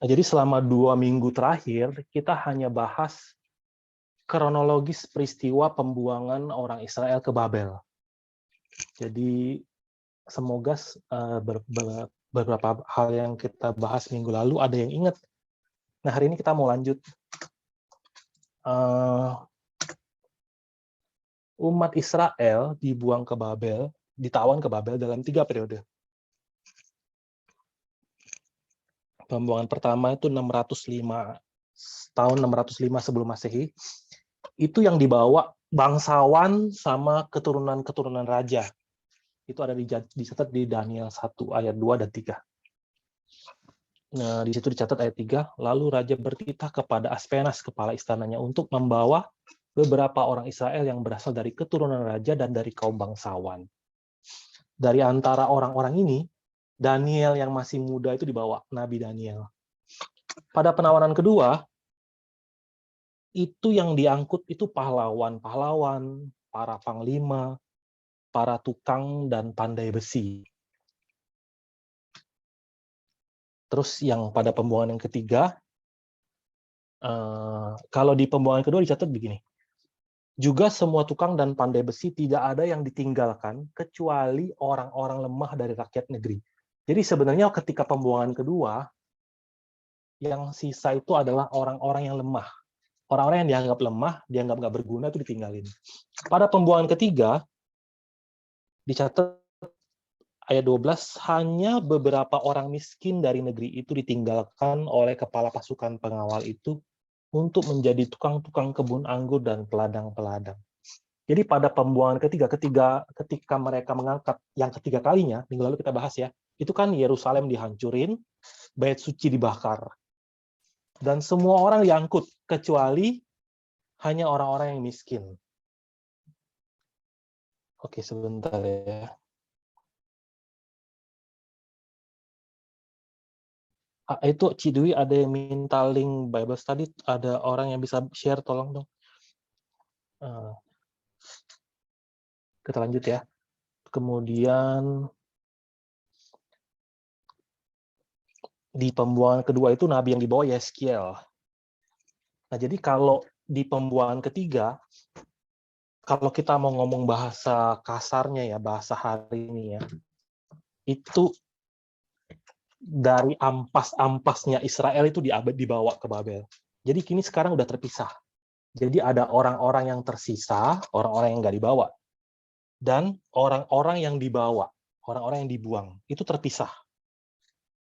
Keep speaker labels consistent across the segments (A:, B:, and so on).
A: Nah, jadi selama 2 minggu terakhir, kita hanya bahas kronologis peristiwa pembuangan orang Israel ke Babel. Jadi semoga beberapa hal yang kita bahas minggu lalu ada yang ingat. Nah, hari ini kita mau lanjut. Umat Israel dibuang ke Babel, ditawan ke Babel dalam 3 periode. Pembuangan pertama itu 605 tahun 605 sebelum Masehi. Itu yang dibawa bangsawan sama keturunan-keturunan raja. Itu ada dicatat di Daniel 1 ayat 2 dan 3. Nah, di situ dicatat ayat 3, lalu raja bertitah kepada Aspenas, kepala istananya, untuk membawa beberapa orang Israel yang berasal dari keturunan raja dan dari kaum bangsawan. Dari antara orang-orang ini, Daniel yang masih muda itu dibawa, Nabi Daniel. Pada penawaran kedua, itu yang diangkut itu pahlawan-pahlawan, para panglima, para tukang dan pandai besi. Terus yang pada pembuangan yang ketiga, kalau di pembuangan kedua dicatat begini, juga semua tukang dan pandai besi tidak ada yang ditinggalkan kecuali orang-orang lemah dari rakyat negeri. Jadi sebenarnya ketika pembuangan kedua, yang sisa itu adalah orang-orang yang lemah. Orang-orang yang dianggap lemah, dianggap nggak berguna, itu ditinggalin. Pada pembuangan ketiga, dicatat ayat 12, hanya beberapa orang miskin dari negeri itu ditinggalkan oleh kepala pasukan pengawal itu untuk menjadi tukang-tukang kebun anggur dan peladang-peladang. Jadi pada pembuangan ketiga, ketika mereka mengangkat yang ketiga kalinya, minggu lalu kita bahas ya, itu kan Yerusalem dihancurin, bait suci dibakar. Dan semua orang diangkut, kecuali hanya orang-orang yang miskin. Oke, sebentar ya. Itu Cidwi ada yang minta link Bible Study, ada orang yang bisa share, tolong dong. Kita lanjut ya. Kemudian di pembuangan kedua itu nabi yang dibawa Yeskiel. Nah, jadi kalau di pembuangan ketiga, kalau kita mau ngomong bahasa kasarnya ya, bahasa hari ini ya, itu dari ampas-ampasnya Israel itu dibawa ke Babel. Jadi kini sekarang udah terpisah. Jadi ada orang-orang yang tersisa, orang-orang yang nggak dibawa. Dan orang-orang yang dibawa, orang-orang yang dibuang, itu terpisah.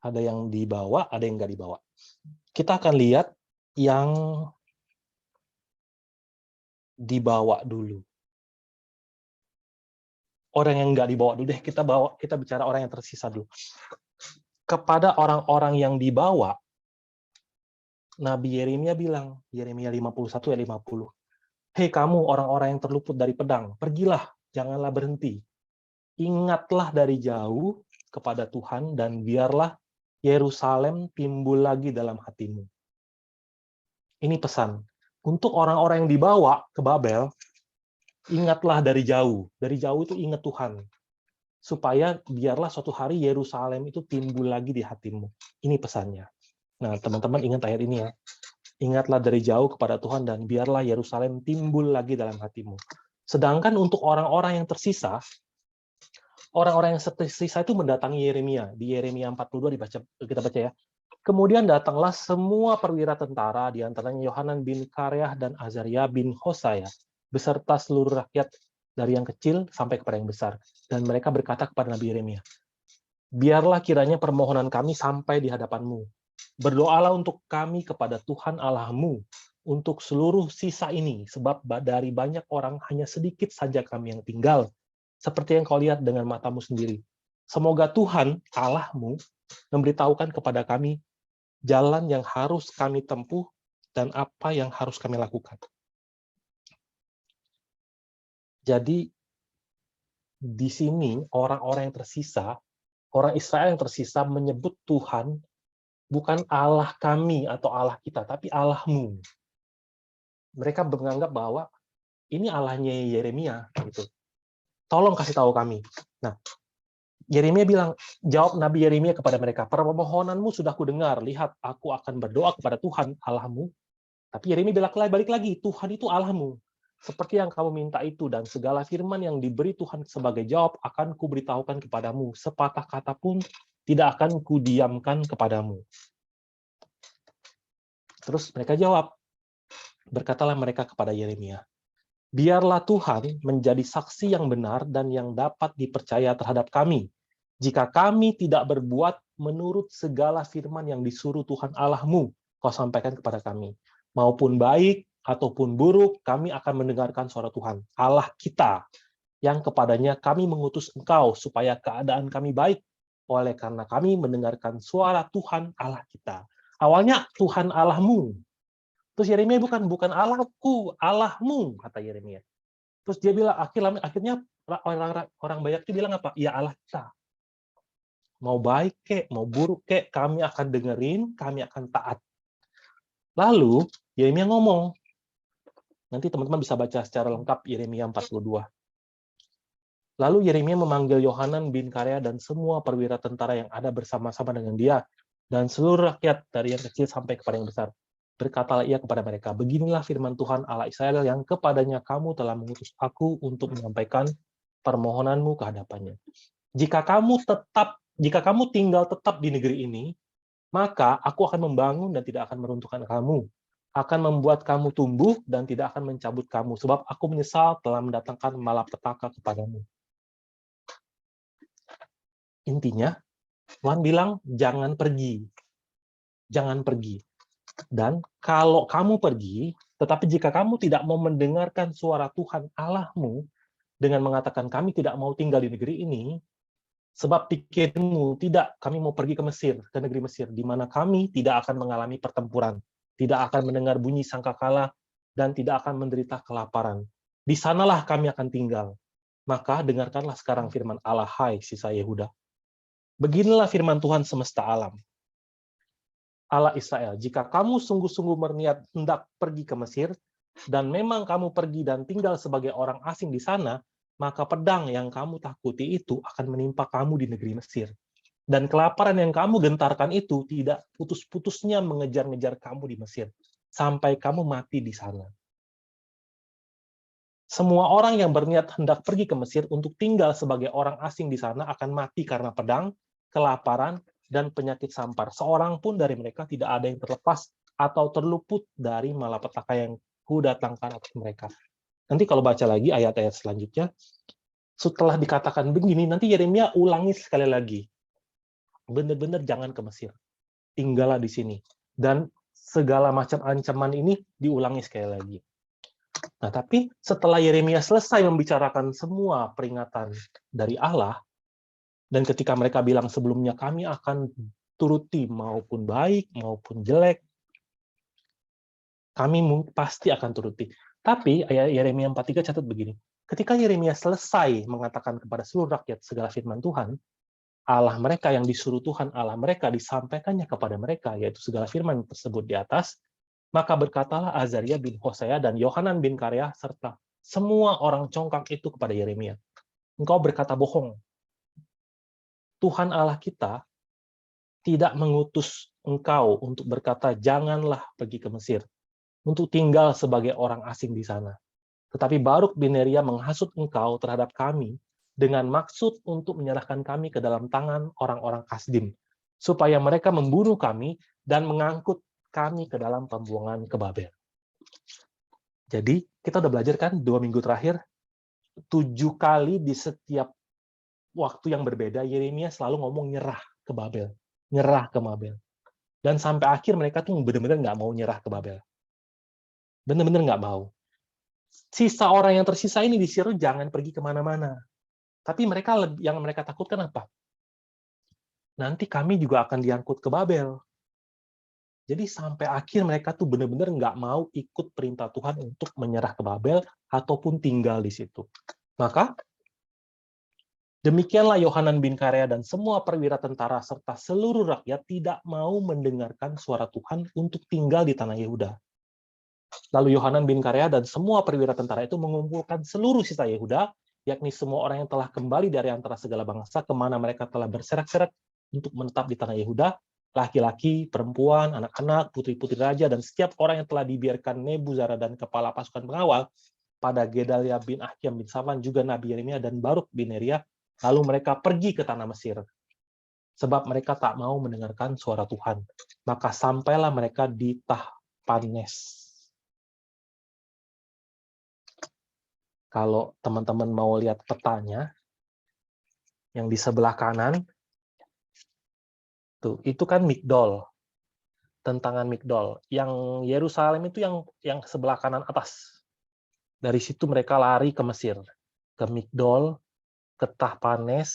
A: Ada yang dibawa, ada yang nggak dibawa. Kita akan lihat yang dibawa dulu. Orang yang nggak dibawa dulu deh, kita bicara orang yang tersisa dulu. Kepada orang-orang yang dibawa, Nabi Yeremia bilang, Yeremia 51 ayat 50, hei kamu orang-orang yang terluput dari pedang, pergilah, janganlah berhenti. Ingatlah dari jauh kepada Tuhan dan biarlah Yerusalem timbul lagi dalam hatimu. Ini pesan. Untuk orang-orang yang dibawa ke Babel, ingatlah dari jauh. Dari jauh itu ingat Tuhan. Supaya biarlah suatu hari Yerusalem itu timbul lagi di hatimu. Ini pesannya. Nah, teman-teman ingat ayat ini ya. Ingatlah dari jauh kepada Tuhan dan biarlah Yerusalem timbul lagi dalam hatimu. Sedangkan untuk orang-orang yang tersisa, orang-orang yang tersisa itu mendatangi Yeremia. Di Yeremia 42 kita baca ya. Kemudian datanglah semua perwira tentara, di antaranya Yohanan bin Kareah dan Azaria bin Hosaya, beserta seluruh rakyat dari yang kecil sampai kepada yang besar. Dan mereka berkata kepada Nabi Yeremia, biarlah kiranya permohonan kami sampai di hadapanmu. Berdoalah untuk kami kepada Tuhan Allahmu untuk seluruh sisa ini, sebab dari banyak orang hanya sedikit saja kami yang tinggal, seperti yang kau lihat dengan matamu sendiri. Semoga Tuhan Allahmu memberitahukan kepada kami jalan yang harus kami tempuh dan apa yang harus kami lakukan. Jadi di sini orang-orang yang tersisa, orang Israel yang tersisa menyebut Tuhan bukan Allah kami atau Allah kita, tapi Allahmu. Mereka menganggap bahwa ini Allahnya Yeremia gitu. Tolong kasih tahu kami. Nah, Yeremia bilang, jawab Nabi Yeremia kepada mereka, permohonanmu sudah kudengar, lihat aku akan berdoa kepada Tuhan Allahmu. Tapi Yeremia balik lagi, Tuhan itu Allahmu. Seperti yang kamu minta itu, dan segala firman yang diberi Tuhan sebagai jawab akan kuberitahukan kepadamu. Sepatah kata pun tidak akan kudiamkan kepadamu. Terus mereka jawab, berkatalah mereka kepada Yeremia, biarlah Tuhan menjadi saksi yang benar dan yang dapat dipercaya terhadap kami. Jika kami tidak berbuat menurut segala firman yang disuruh Tuhan Allahmu, kau sampaikan kepada kami. Maupun baik ataupun buruk, kami akan mendengarkan suara Tuhan, Allah kita, yang kepadanya kami mengutus engkau, supaya keadaan kami baik, oleh karena kami mendengarkan suara Tuhan Allah kita. Awalnya Tuhan Allahmu. Terus Yeremia bukan Allahku, Allahmu, kata Yeremia. Terus dia bilang, akhirnya orang banyak itu bilang apa? Ya Allah kita. Mau baik kek, mau buruk kek, kami akan dengerin, kami akan taat. Lalu Yeremia ngomong, nanti teman-teman bisa baca secara lengkap Yeremia 42. Lalu Yeremia memanggil Yohanan bin Karea dan semua perwira tentara yang ada bersama-sama dengan dia, dan seluruh rakyat dari yang kecil sampai kepada yang besar. Berkatalah ia kepada mereka, beginilah firman Tuhan Allah Israel yang kepadanya kamu telah mengutus aku untuk menyampaikan permohonanmu ke hadapannya. Jika kamu tinggal tetap di negeri ini, maka aku akan membangun dan tidak akan meruntuhkan kamu. Akan membuat kamu tumbuh dan tidak akan mencabut kamu, sebab aku menyesal telah mendatangkan malapetaka kepadamu. Intinya, Tuhan bilang, jangan pergi. Jangan pergi. Dan kalau kamu pergi, tetapi jika kamu tidak mau mendengarkan suara Tuhan Allahmu, dengan mengatakan kami tidak mau tinggal di negeri ini, sebab pikirmu, tidak, kami mau pergi ke Mesir, ke negeri Mesir, di mana kami tidak akan mengalami pertempuran, tidak akan mendengar bunyi sangkakala, dan tidak akan menderita kelaparan. Di sanalah kami akan tinggal. Maka dengarkanlah sekarang firman Allah, hai sisa Yehuda. Beginilah firman Tuhan semesta alam, Allah Israel, jika kamu sungguh-sungguh berniat hendak pergi ke Mesir, dan memang kamu pergi dan tinggal sebagai orang asing di sana, maka pedang yang kamu takuti itu akan menimpa kamu di negeri Mesir. Dan kelaparan yang kamu gentarkan itu tidak putus-putusnya mengejar-ngejar kamu di Mesir, sampai kamu mati di sana. Semua orang yang berniat hendak pergi ke Mesir untuk tinggal sebagai orang asing di sana akan mati karena pedang, kelaparan, dan penyakit sampar. Seorang pun dari mereka tidak ada yang terlepas atau terluput dari malapetaka yang kudatangkan atas mereka. Nanti kalau baca lagi ayat-ayat selanjutnya, setelah dikatakan begini, nanti Yeremia ulangi sekali lagi. Benar-benar jangan ke Mesir. Tinggallah di sini. Dan segala macam ancaman ini diulangi sekali lagi. Nah, tapi setelah Yeremia selesai membicarakan semua peringatan dari Allah, dan ketika mereka bilang sebelumnya kami akan turuti maupun baik maupun jelek, kami pasti akan turuti. Tapi ayat Yeremia 43 catat begini, ketika Yeremia selesai mengatakan kepada seluruh rakyat segala firman Tuhan, Allah mereka yang disuruh Tuhan Allah mereka disampaikannya kepada mereka, yaitu segala firman tersebut di atas, maka berkatalah Azaria bin Hosea dan Yohanan bin Karea serta semua orang congkak itu kepada Yeremia, engkau berkata bohong. Tuhan Allah kita tidak mengutus engkau untuk berkata, janganlah pergi ke Mesir, untuk tinggal sebagai orang asing di sana. Tetapi Baruk bin Neria menghasut engkau terhadap kami, dengan maksud untuk menyerahkan kami ke dalam tangan orang-orang Kasdim, supaya mereka membunuh kami dan mengangkut kami ke dalam pembuangan ke Babel. Jadi, kita udah belajar kan 2 minggu terakhir, 7 kali di setiap waktu yang berbeda, Yeremia selalu ngomong nyerah ke Babel. Nyerah ke Babel. Dan sampai akhir mereka tuh benar-benar nggak mau nyerah ke Babel. Benar-benar nggak mau. Sisa orang yang tersisa ini disuruh jangan pergi kemana-mana. Tapi yang mereka takutkan apa? Nanti kami juga akan diangkut ke Babel. Jadi sampai akhir mereka tuh benar-benar nggak mau ikut perintah Tuhan untuk menyerah ke Babel ataupun tinggal di situ. Maka demikianlah Yohanan bin Karea dan semua perwira tentara serta seluruh rakyat tidak mau mendengarkan suara Tuhan untuk tinggal di tanah Yehuda. Lalu Yohanan bin Karea dan semua perwira tentara itu mengumpulkan seluruh sisa Yehuda yakni semua orang yang telah kembali dari antara segala bangsa, kemana mereka telah berserak-serak untuk menetap di tanah Yehuda, laki-laki, perempuan, anak-anak, putri-putri raja, dan setiap orang yang telah dibiarkan Nebuzaradan kepala pasukan pengawal, pada Gedalia bin Ahikam bin Safan, juga Nabi Yeremia dan Baruk bin Neria, lalu mereka pergi ke tanah Mesir. Sebab mereka tak mau mendengarkan suara Tuhan. Maka sampailah mereka di Tahpanes. Kalau teman-teman mau lihat petanya, yang di sebelah kanan, tuh, itu kan Migdol, tentangan Migdol. Yang Yerusalem itu yang sebelah kanan atas. Dari situ mereka lari ke Mesir, ke Migdol, ke Tahpanes.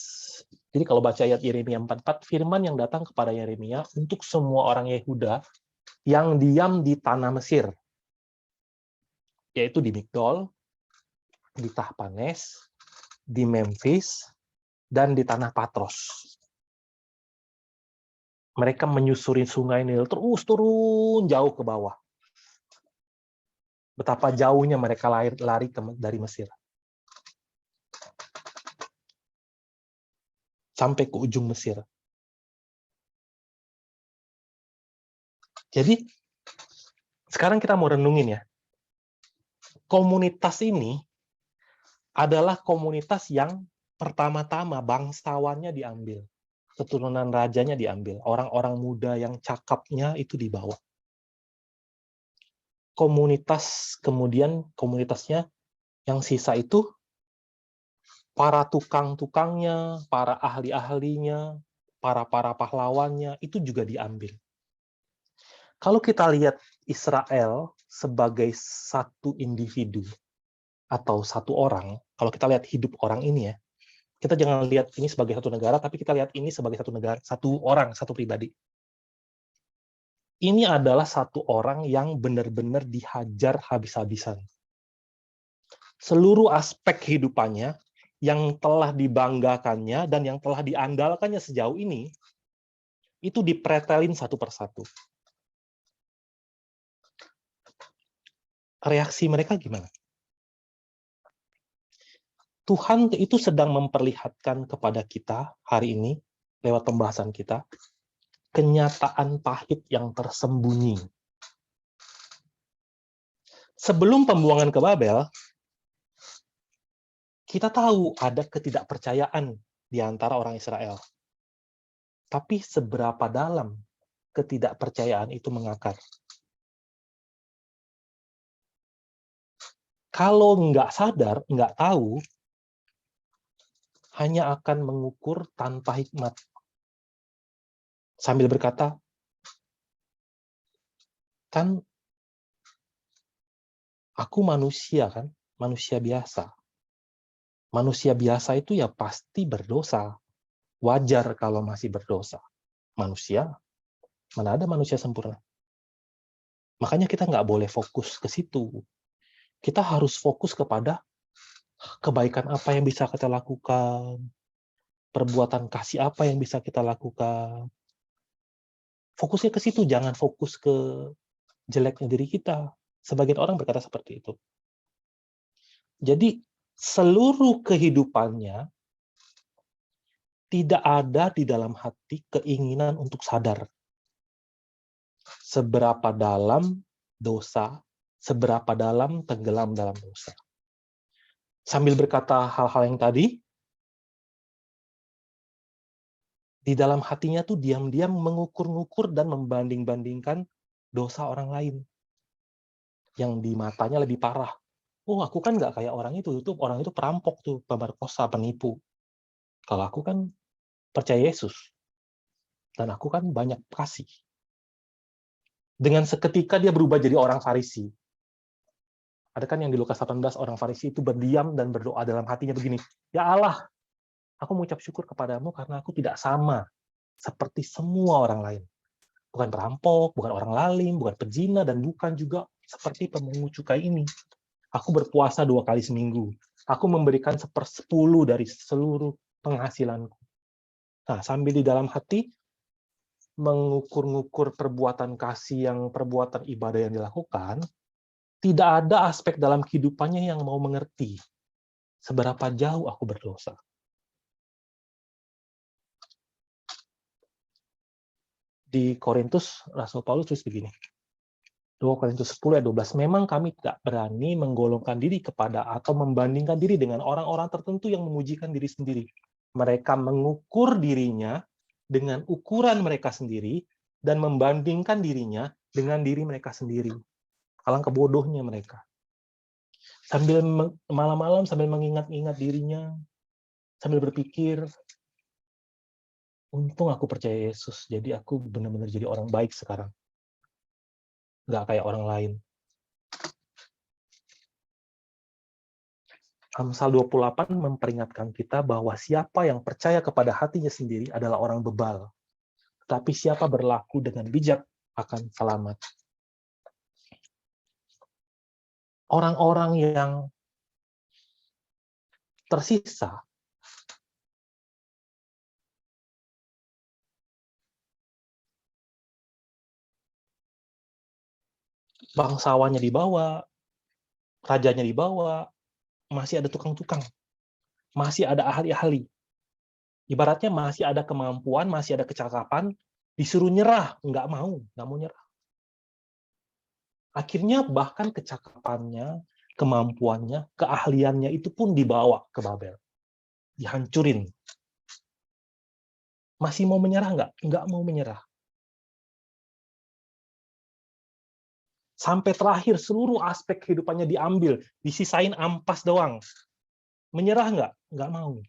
A: Jadi kalau baca ayat Yeremia 44, firman yang datang kepada Yeremia untuk semua orang Yehuda yang diam di tanah Mesir, yaitu di Migdol, di Tahpanes, di Memphis, dan di tanah Patros. Mereka menyusuri sungai Nil, terus turun jauh ke bawah. Betapa jauhnya mereka lari dari Mesir. Sampai ke ujung Mesir. Jadi, sekarang kita mau renungin ya. Komunitas ini adalah komunitas yang pertama-tama bangsawannya diambil. Keturunan rajanya diambil. Orang-orang muda yang cakapnya itu dibawa. Kemudian komunitasnya yang sisa itu para tukang-tukangnya, para ahli-ahlinya, para pahlawannya itu juga diambil. Kalau kita lihat Israel sebagai satu individu atau satu orang, kalau kita lihat hidup orang ini ya, kita jangan lihat ini sebagai satu negara, tapi kita lihat ini sebagai satu negara, satu orang, satu pribadi. Ini adalah satu orang yang benar-benar dihajar habis-habisan. Seluruh aspek kehidupannya yang telah dibanggakannya dan yang telah diandalkannya sejauh ini, itu dipretelin satu persatu. Reaksi mereka gimana? Tuhan itu sedang memperlihatkan kepada kita hari ini, lewat pembahasan kita, kenyataan pahit yang tersembunyi. Sebelum pembuangan ke Babel, kita tahu ada ketidakpercayaan di antara orang Israel. Tapi seberapa dalam ketidakpercayaan itu mengakar? Kalau nggak sadar, nggak tahu, hanya akan mengukur tanpa hikmat. Sambil berkata, kan aku manusia kan, manusia biasa. Manusia biasa itu ya pasti berdosa. Wajar kalau masih berdosa. Manusia, mana ada manusia sempurna. Makanya kita nggak boleh fokus ke situ. Kita harus fokus kepada kebaikan apa yang bisa kita lakukan, perbuatan kasih apa yang bisa kita lakukan. Fokusnya ke situ, jangan fokus ke jeleknya diri kita. Sebagian orang berkata seperti itu. Jadi, seluruh kehidupannya tidak ada di dalam hati keinginan untuk sadar. Seberapa dalam dosa, seberapa dalam tenggelam dalam dosa. Sambil berkata hal-hal yang tadi, di dalam hatinya tuh diam-diam mengukur-ngukur dan membanding-bandingkan dosa orang lain. Yang di matanya lebih parah. Oh, aku kan nggak kayak orang itu orang itu perampok tuh, pemerkosa, penipu. Kalau aku kan percaya Yesus. Dan aku kan banyak kasih. Dengan seketika dia berubah jadi orang Farisi. Ada kan yang di Lukas 18, orang Farisi itu berdiam dan berdoa dalam hatinya begini, ya Allah, aku mengucap syukur kepadamu karena aku tidak sama seperti semua orang lain. Bukan perampok, bukan orang lalim, bukan pezina, dan bukan juga seperti pemungut cukai ini. Aku berpuasa 2 kali seminggu. Aku memberikan 1/10 dari seluruh penghasilanku. Nah, sambil di dalam hati, mengukur-ngukur perbuatan kasih yang perbuatan ibadah yang dilakukan, tidak ada aspek dalam kehidupannya yang mau mengerti. seberapa jauh aku berdosa. Di Korintus, Rasul Paulus tulis begini. 2 Korintus 10 ayat 12, memang kami tidak berani menggolongkan diri kepada atau membandingkan diri dengan orang-orang tertentu yang memujikan diri sendiri. Mereka mengukur dirinya dengan ukuran mereka sendiri dan membandingkan dirinya dengan diri mereka sendiri. Alangkah bodohnya mereka. Sambil malam-malam sambil mengingat-ingat dirinya, sambil berpikir, untung aku percaya Yesus, jadi aku benar-benar jadi orang baik sekarang. Nggak kayak orang lain. Amsal 28 memperingatkan kita bahwa siapa yang percaya kepada hatinya sendiri adalah orang bebal. Tetapi siapa berlaku dengan bijak akan selamat. Orang-orang yang tersisa bangsawannya dibawa, rajanya dibawa, masih ada tukang-tukang, masih ada ahli-ahli. Ibaratnya masih ada kemampuan, masih ada kecakapan, disuruh nyerah, nggak mau nyerah. Akhirnya bahkan kecakapannya, kemampuannya, keahliannya itu pun dibawa ke Babel. Dihancurin. Masih mau menyerah nggak? Nggak mau menyerah. Sampai terakhir seluruh aspek kehidupannya diambil, disisain ampas doang. Menyerah nggak? Nggak mau.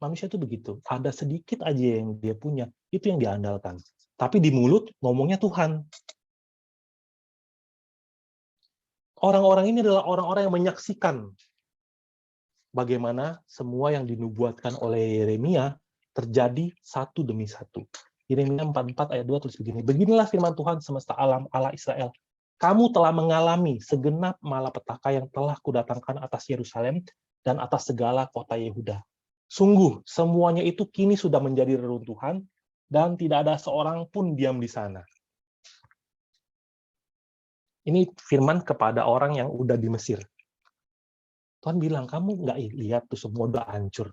A: Manusia itu begitu. Ada sedikit aja yang dia punya, itu yang diandalkan. Tapi di mulut ngomongnya Tuhan. Orang-orang ini adalah orang-orang yang menyaksikan bagaimana semua yang dinubuatkan oleh Yeremia terjadi satu demi satu. Yeremia 44 ayat 2 tulis begini, beginilah firman Tuhan semesta alam Allah Israel. Kamu telah mengalami segenap malapetaka yang telah kudatangkan atas Yerusalem dan atas segala kota Yehuda. Sungguh, semuanya itu kini sudah menjadi reruntuhan dan tidak ada seorang pun diam di sana. Ini firman kepada orang yang udah di Mesir. Tuhan bilang, kamu nggak lihat tuh semua udah hancur.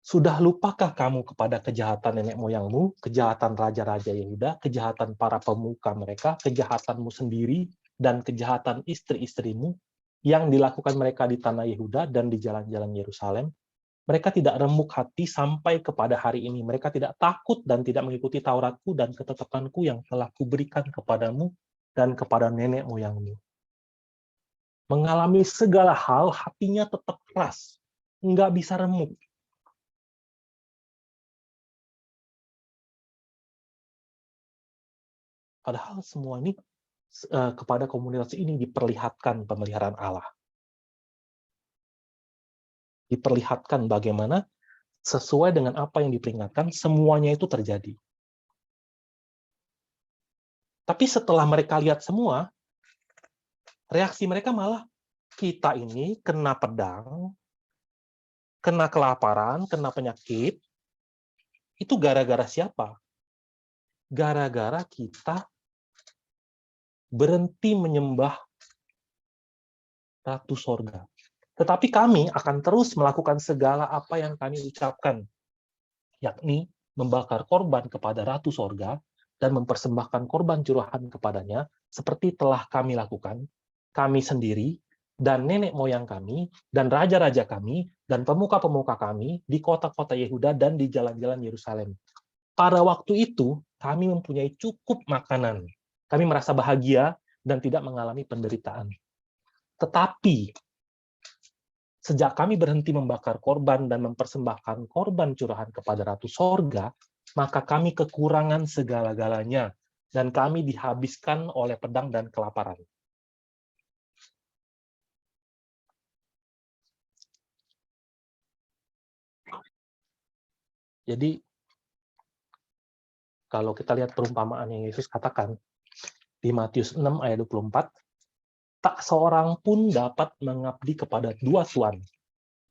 A: Sudah lupakah kamu kepada kejahatan nenek moyangmu, kejahatan raja-raja Yehuda, kejahatan para pemuka mereka, kejahatanmu sendiri, dan kejahatan istri-istrimu yang dilakukan mereka di tanah Yehuda dan di jalan-jalan Yerusalem? Mereka tidak remuk hati sampai kepada hari ini. Mereka tidak takut dan tidak mengikuti Tauratku dan ketetapanku yang telah kuberikan kepadamu dan kepada nenek moyangmu. Mengalami segala hal, hatinya tetap keras. Nggak bisa remuk. Padahal semua ini kepada komunitas ini diperlihatkan pemeliharaan Allah. Diperlihatkan bagaimana sesuai dengan apa yang diperingatkan, semuanya itu terjadi. Tapi setelah mereka lihat semua, reaksi mereka malah, kita ini kena pedang, kena kelaparan, kena penyakit, itu gara-gara siapa? Gara-gara kita berhenti menyembah Ratu Sorga. Tetapi kami akan terus melakukan segala apa yang kami ucapkan, yakni membakar korban kepada Ratu Sorga dan mempersembahkan korban curahan kepadanya, seperti telah kami lakukan, kami sendiri, dan nenek moyang kami, dan raja-raja kami, dan pemuka-pemuka kami di kota-kota Yehuda dan di jalan-jalan Yerusalem. Pada waktu itu, kami mempunyai cukup makanan. Kami merasa bahagia dan tidak mengalami penderitaan. Tetapi, sejak kami berhenti membakar korban dan mempersembahkan korban curahan kepada Ratu Sorga, maka kami kekurangan segala-galanya, dan kami dihabiskan oleh pedang dan kelaparan. Jadi, kalau kita lihat perumpamaan yang Yesus katakan, di Matius 6 ayat 24, tak seorang pun dapat mengabdi kepada dua tuan,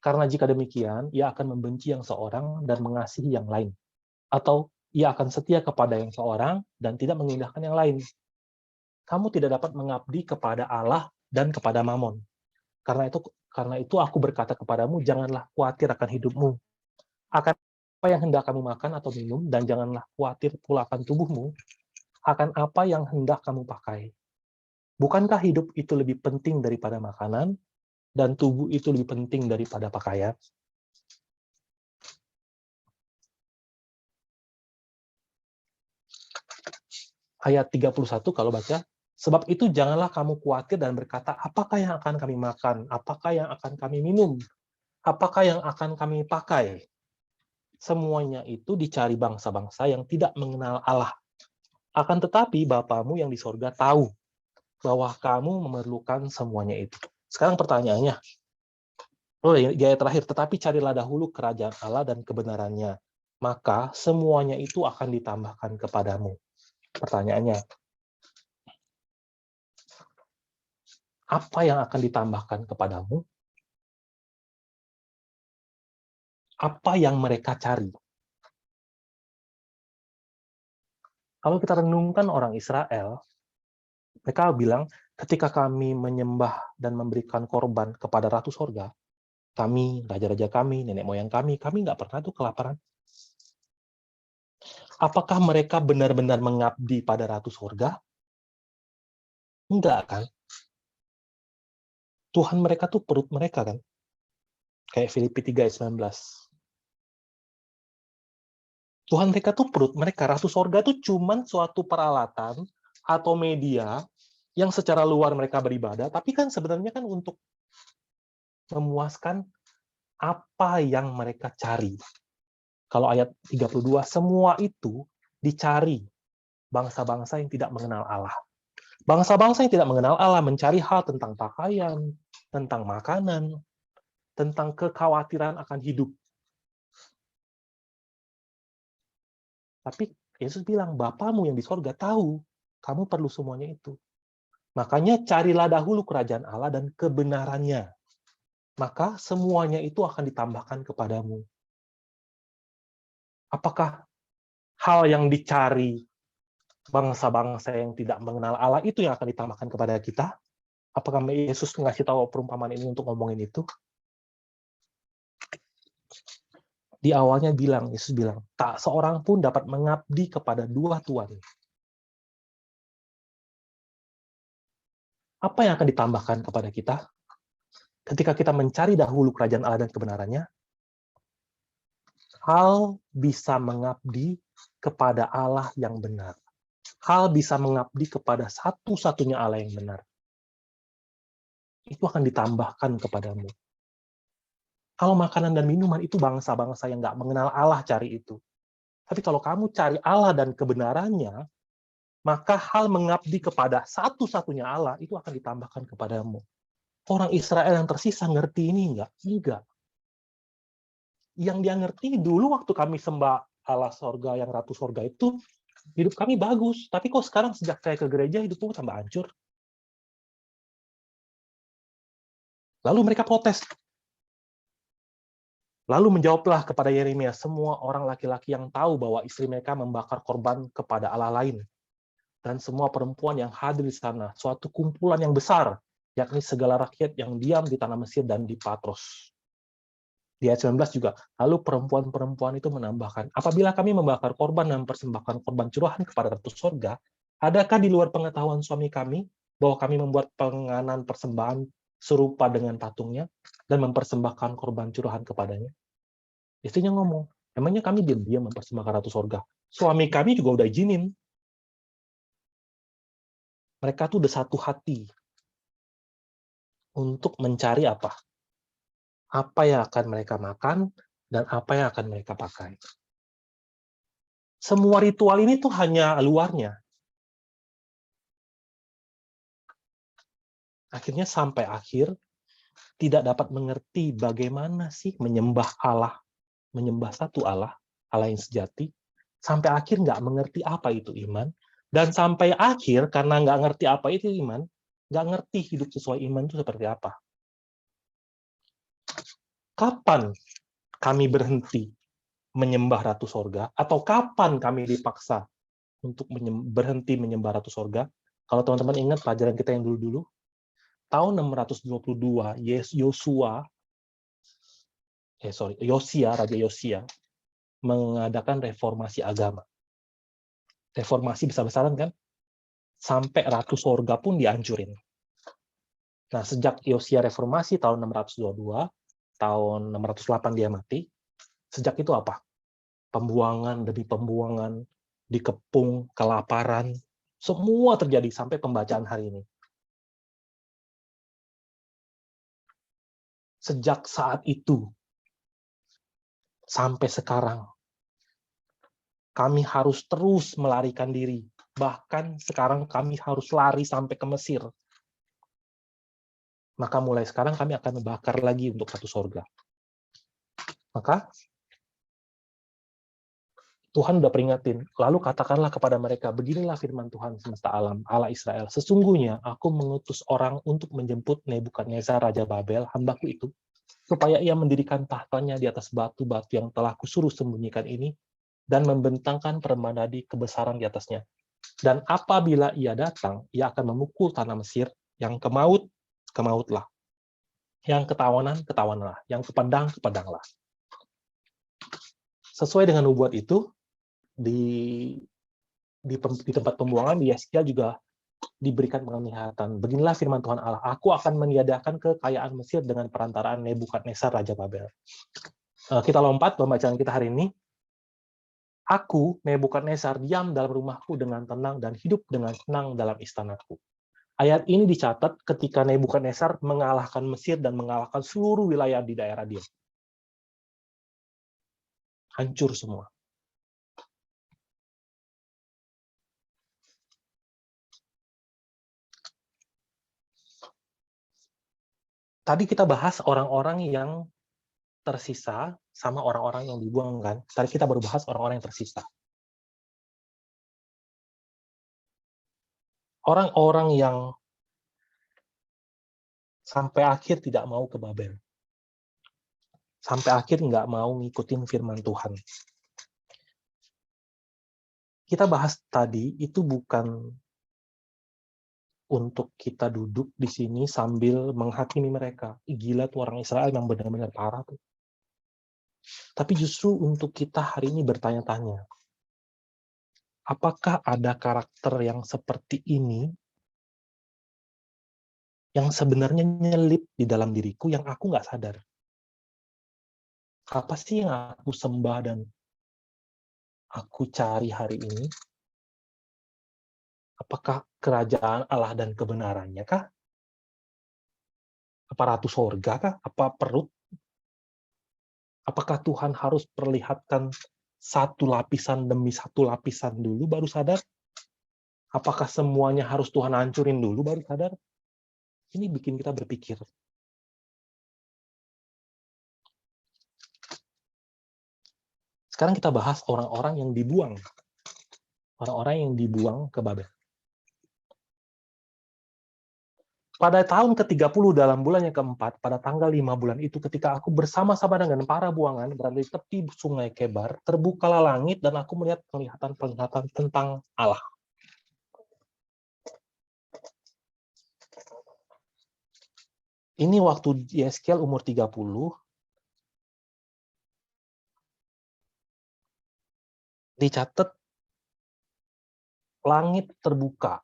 A: karena jika demikian, ia akan membenci yang seorang dan mengasihi yang lain. Atau ia akan setia kepada yang seorang dan tidak mengindahkan yang lain. Kamu tidak dapat mengabdi kepada Allah dan kepada Mamon. Karena itu aku berkata kepadamu, janganlah khawatir akan hidupmu, akan apa yang hendak kamu makan atau minum, dan janganlah khawatir pula akan tubuhmu, akan apa yang hendak kamu pakai. Bukankah hidup itu lebih penting daripada makanan, dan tubuh itu lebih penting daripada pakaian? Ayat 31 kalau baca, sebab itu janganlah kamu khawatir dan berkata, apakah yang akan kami makan, apakah yang akan kami minum, apakah yang akan kami pakai. Semuanya itu dicari bangsa-bangsa yang tidak mengenal Allah. Akan tetapi Bapamu yang di sorga tahu bahwa kamu memerlukan semuanya itu. Sekarang pertanyaannya, di ayat terakhir, tetapi carilah dahulu kerajaan Allah dan kebenarannya, maka semuanya itu akan ditambahkan kepadamu. Pertanyaannya, apa yang akan ditambahkan kepadamu? Apa yang mereka cari? Kalau kita renungkan orang Israel, mereka bilang, ketika kami menyembah dan memberikan korban kepada Ratu Sorga, kami, raja-raja kami, nenek moyang kami nggak pernah tuh kelaparan. Apakah mereka benar-benar mengabdi pada Ratu Sorga? Enggak kan? Tuhan mereka tuh perut mereka kan? Kayak Filipi 3 ayat 19. Tuhan mereka tuh perut mereka. Ratu Sorga tuh cuman suatu peralatan atau media yang secara luar mereka beribadah, tapi kan sebenarnya kan untuk memuaskan apa yang mereka cari. Kalau ayat 32, semua itu dicari bangsa-bangsa yang tidak mengenal Allah. Bangsa-bangsa yang tidak mengenal Allah mencari hal tentang pakaian, tentang makanan, tentang kekhawatiran akan hidup. Tapi Yesus bilang, Bapamu yang di sorga tahu, kamu perlu semuanya itu. Makanya carilah dahulu kerajaan Allah dan kebenarannya. Maka semuanya itu akan ditambahkan kepadamu. Apakah hal yang dicari bangsa-bangsa yang tidak mengenal Allah itu yang akan ditambahkan kepada kita? Apakah Yesus ngasih tahu perumpamaan ini untuk ngomongin itu? Di awalnya Yesus bilang, tak seorang pun dapat mengabdi kepada dua tuan. Apa yang akan ditambahkan kepada kita? Ketika kita mencari dahulu kerajaan Allah dan kebenarannya, hal bisa mengabdi kepada Allah yang benar. Hal bisa mengabdi kepada satu-satunya Allah yang benar. Itu akan ditambahkan kepadamu. Kalau makanan dan minuman itu bangsa-bangsa yang nggak mengenal Allah cari itu. Tapi kalau kamu cari Allah dan kebenarannya, maka hal mengabdi kepada satu-satunya Allah itu akan ditambahkan kepadamu. Orang Israel yang tersisa ngerti ini enggak? Enggak. Yang dia ngerti dulu waktu kami sembah Allah sorga yang Ratu Sorga itu, hidup kami bagus. Tapi kok sekarang sejak saya ke gereja, hidupku tambah hancur. Lalu mereka protes. Lalu menjawablah kepada Yeremia semua orang laki-laki yang tahu bahwa istri mereka membakar korban kepada Allah lain. Dan semua perempuan yang hadir di sana, suatu kumpulan yang besar, yakni segala rakyat yang diam di tanah Mesir dan di Patros. Di ayat 19 juga, lalu perempuan-perempuan itu menambahkan, apabila kami membakar korban dan mempersembahkan korban curahan kepada Ratu Sorga, adakah di luar pengetahuan suami kami bahwa kami membuat penganan persembahan serupa dengan patungnya dan mempersembahkan korban curahan kepadanya? Istrinya ngomong, emangnya kami diam-diam mempersembahkan Ratu Sorga? Suami kami juga udah izinin. Mereka tuh udah satu hati untuk mencari apa? Apa yang akan mereka makan, dan apa yang akan mereka pakai. Semua ritual ini tuh hanya luarnya. Akhirnya sampai akhir, tidak dapat mengerti bagaimana sih menyembah Allah, menyembah satu Allah, Allah yang sejati, sampai akhir nggak mengerti apa itu iman, dan sampai akhir, karena nggak ngerti apa itu iman, nggak ngerti hidup sesuai iman itu seperti apa. Kapan kami berhenti menyembah Ratu Sorga, atau kapan kami dipaksa untuk berhenti menyembah Ratu Sorga? Kalau teman-teman ingat pelajaran kita yang dulu-dulu, tahun 622, Raja Yosia mengadakan reformasi agama. Reformasi besar-besaran kan, sampai Ratu Sorga pun dihancurin. Nah, sejak Yosia reformasi tahun 622, tahun 608 dia mati, sejak itu apa? Pembuangan demi pembuangan, dikepung, kelaparan, semua terjadi sampai pembacaan hari ini. Sejak saat itu, sampai sekarang, kami harus terus melarikan diri. Bahkan sekarang kami harus lari sampai ke Mesir. Maka mulai sekarang kami akan membakar lagi untuk Ratu Sorga. Maka Tuhan udah peringatin. Lalu katakanlah kepada mereka, beginilah firman Tuhan semesta alam, Allah Israel. Sesungguhnya aku mengutus orang untuk menjemput Nebukadnezar Raja Babel, hambaku itu, supaya ia mendirikan tahtanya di atas batu-batu yang telah kusuruh sembunyikan ini, dan membentangkan permandadi kebesaran di atasnya. Dan apabila ia datang, ia akan memukul tanah Mesir, yang kemaut, kemautlah. Yang ketawanan, ketawanlah. Yang kepandang, kepandanglah. Sesuai dengan nubuat itu, di tempat pembuangan, Yeskiel juga diberikan penglihatan. Beginilah firman Tuhan Allah, aku akan meniadakan kekayaan Mesir dengan perantaraan Nebukadnezar Raja Babel. Kita lompat pembacaan kita hari ini. Aku, Nebukadnezar, diam dalam rumahku dengan tenang dan hidup dengan senang dalam istanaku. Ayat ini dicatat ketika Nebukadnezar mengalahkan Mesir dan mengalahkan seluruh wilayah di daerah dia. Hancur semua. Tadi kita bahas orang-orang yang tersisa sama orang-orang yang dibuang kan. Tadi kita baru bahas orang-orang yang tersisa. Orang-orang yang sampai akhir tidak mau ke Babel. Sampai akhir nggak mau ngikutin firman Tuhan. Kita bahas tadi itu bukan untuk kita duduk di sini sambil menghakimi mereka. Gila tuh orang Israel yang benar-benar parah tuh. Tapi justru untuk kita hari ini bertanya-tanya, apakah ada karakter yang seperti ini yang sebenarnya nyelip di dalam diriku yang aku nggak sadar? Apa sih yang aku sembah dan aku cari hari ini? Apakah kerajaan Allah dan kebenarannya kah? Apa Ratu Sorga kah? Apa perut? Apakah Tuhan harus perlihatkan satu lapisan demi satu lapisan dulu baru sadar? Apakah semuanya harus Tuhan hancurin dulu baru sadar? Ini bikin kita berpikir. Sekarang kita bahas orang-orang yang dibuang. Orang-orang yang dibuang ke Babel. Pada tahun ke-30 dalam bulan yang keempat, pada tanggal 5 bulan itu, ketika aku bersama-sama dengan para buangan berada di tepi sungai Kebar, terbukalah langit dan aku melihat penglihatan tentang Allah. Ini waktu Yeskiel umur 30, dicatat langit terbuka.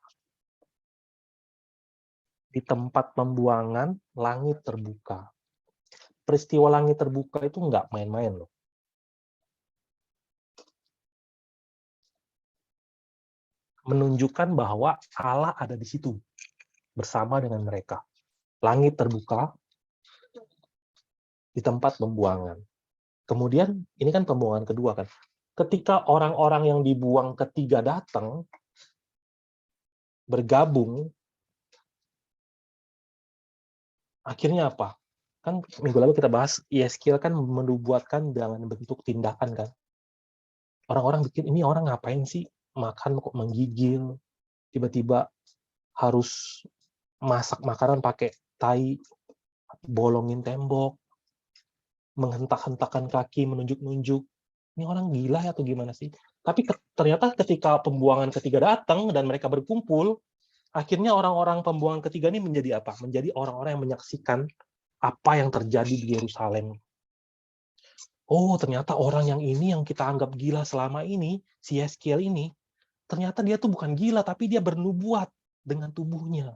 A: Di tempat pembuangan, langit terbuka. Peristiwa langit terbuka itu nggak main-main loh. Menunjukkan bahwa Allah ada di situ, bersama dengan mereka. Langit terbuka di tempat pembuangan. Kemudian, ini kan pembuangan kedua kan. Ketika orang-orang yang dibuang ketiga datang, bergabung, akhirnya apa? Kan minggu lalu kita bahas, Yeskiel kan menubuatkan dengan bentuk tindakan kan. Orang-orang bikin, ini orang ngapain sih? Makan kok menggigil, tiba-tiba harus masak makanan pakai tai, bolongin tembok, menghentak-hentakan kaki, menunjuk-nunjuk. Ini orang gila atau gimana sih? Tapi ternyata ketika pembuangan ketiga datang dan mereka berkumpul, Akhirnya orang-orang pembuangan ketiga ini menjadi apa? Menjadi orang-orang yang menyaksikan apa yang terjadi di Yerusalem. Oh, ternyata orang yang ini yang kita anggap gila selama ini, si Yeskiel ini, ternyata dia tuh bukan gila, tapi dia bernubuat dengan tubuhnya.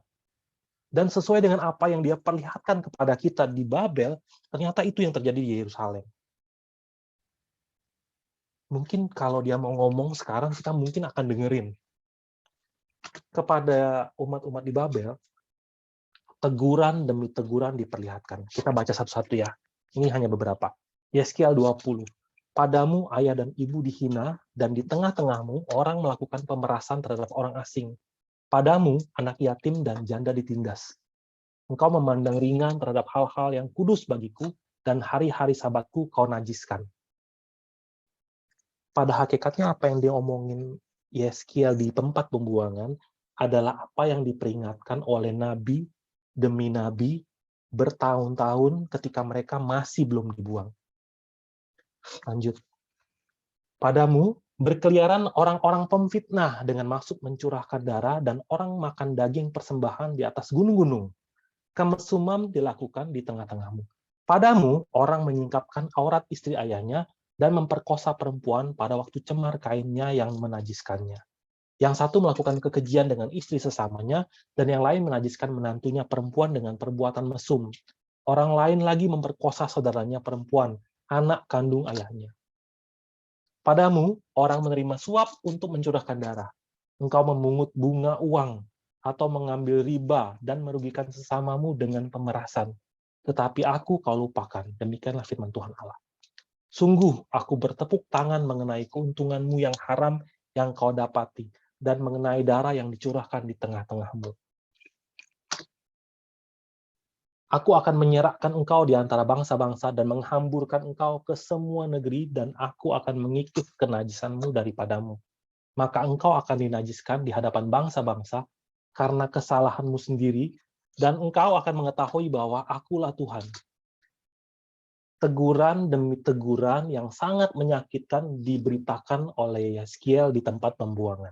A: Dan sesuai dengan apa yang dia perlihatkan kepada kita di Babel, ternyata itu yang terjadi di Yerusalem. Mungkin kalau dia mau ngomong sekarang, kita mungkin akan dengerin. Kepada umat-umat di Babel, teguran demi teguran diperlihatkan. Kita baca satu-satu ya. Ini hanya beberapa. Yeskiel 20. Padamu ayah dan ibu dihina, dan di tengah-tengahmu orang melakukan pemerasan terhadap orang asing. Padamu anak yatim dan janda ditindas. Engkau memandang ringan terhadap hal-hal yang kudus bagiku, dan hari-hari sabatku kau najiskan. Pada hakikatnya apa yang dia omongin Yeskiel di tempat pembuangan adalah apa yang diperingatkan oleh nabi demi nabi bertahun-tahun ketika mereka masih belum dibuang. Lanjut. Padamu berkeliaran orang-orang pemfitnah dengan maksud mencurahkan darah dan orang makan daging persembahan di atas gunung-gunung. Kemesuman dilakukan di tengah-tengahmu. Padamu orang menyingkapkan aurat istri ayahnya dan memperkosa perempuan pada waktu cemar kainnya yang menajiskannya. Yang satu melakukan kekejian dengan istri sesamanya, dan yang lain menajiskan menantunya perempuan dengan perbuatan mesum. Orang lain lagi memperkosa saudaranya perempuan, anak kandung ayahnya. Padamu, orang menerima suap untuk mencurahkan darah. Engkau memungut bunga uang, atau mengambil riba, dan merugikan sesamamu dengan pemerasan. Tetapi aku kau lupakan, demikianlah firman Tuhan Allah. Sungguh, aku bertepuk tangan mengenai keuntunganmu yang haram yang kau dapati, dan mengenai darah yang dicurahkan di tengah-tengahmu. Aku akan menyerahkan engkau di antara bangsa-bangsa dan menghamburkan engkau ke semua negeri, dan aku akan mengikis kenajisanmu daripadamu. Maka engkau akan dinajiskan di hadapan bangsa-bangsa karena kesalahanmu sendiri, dan engkau akan mengetahui bahwa akulah Tuhan. Teguran demi teguran yang sangat menyakitkan diberitakan oleh Yeskiel di tempat pembuangan.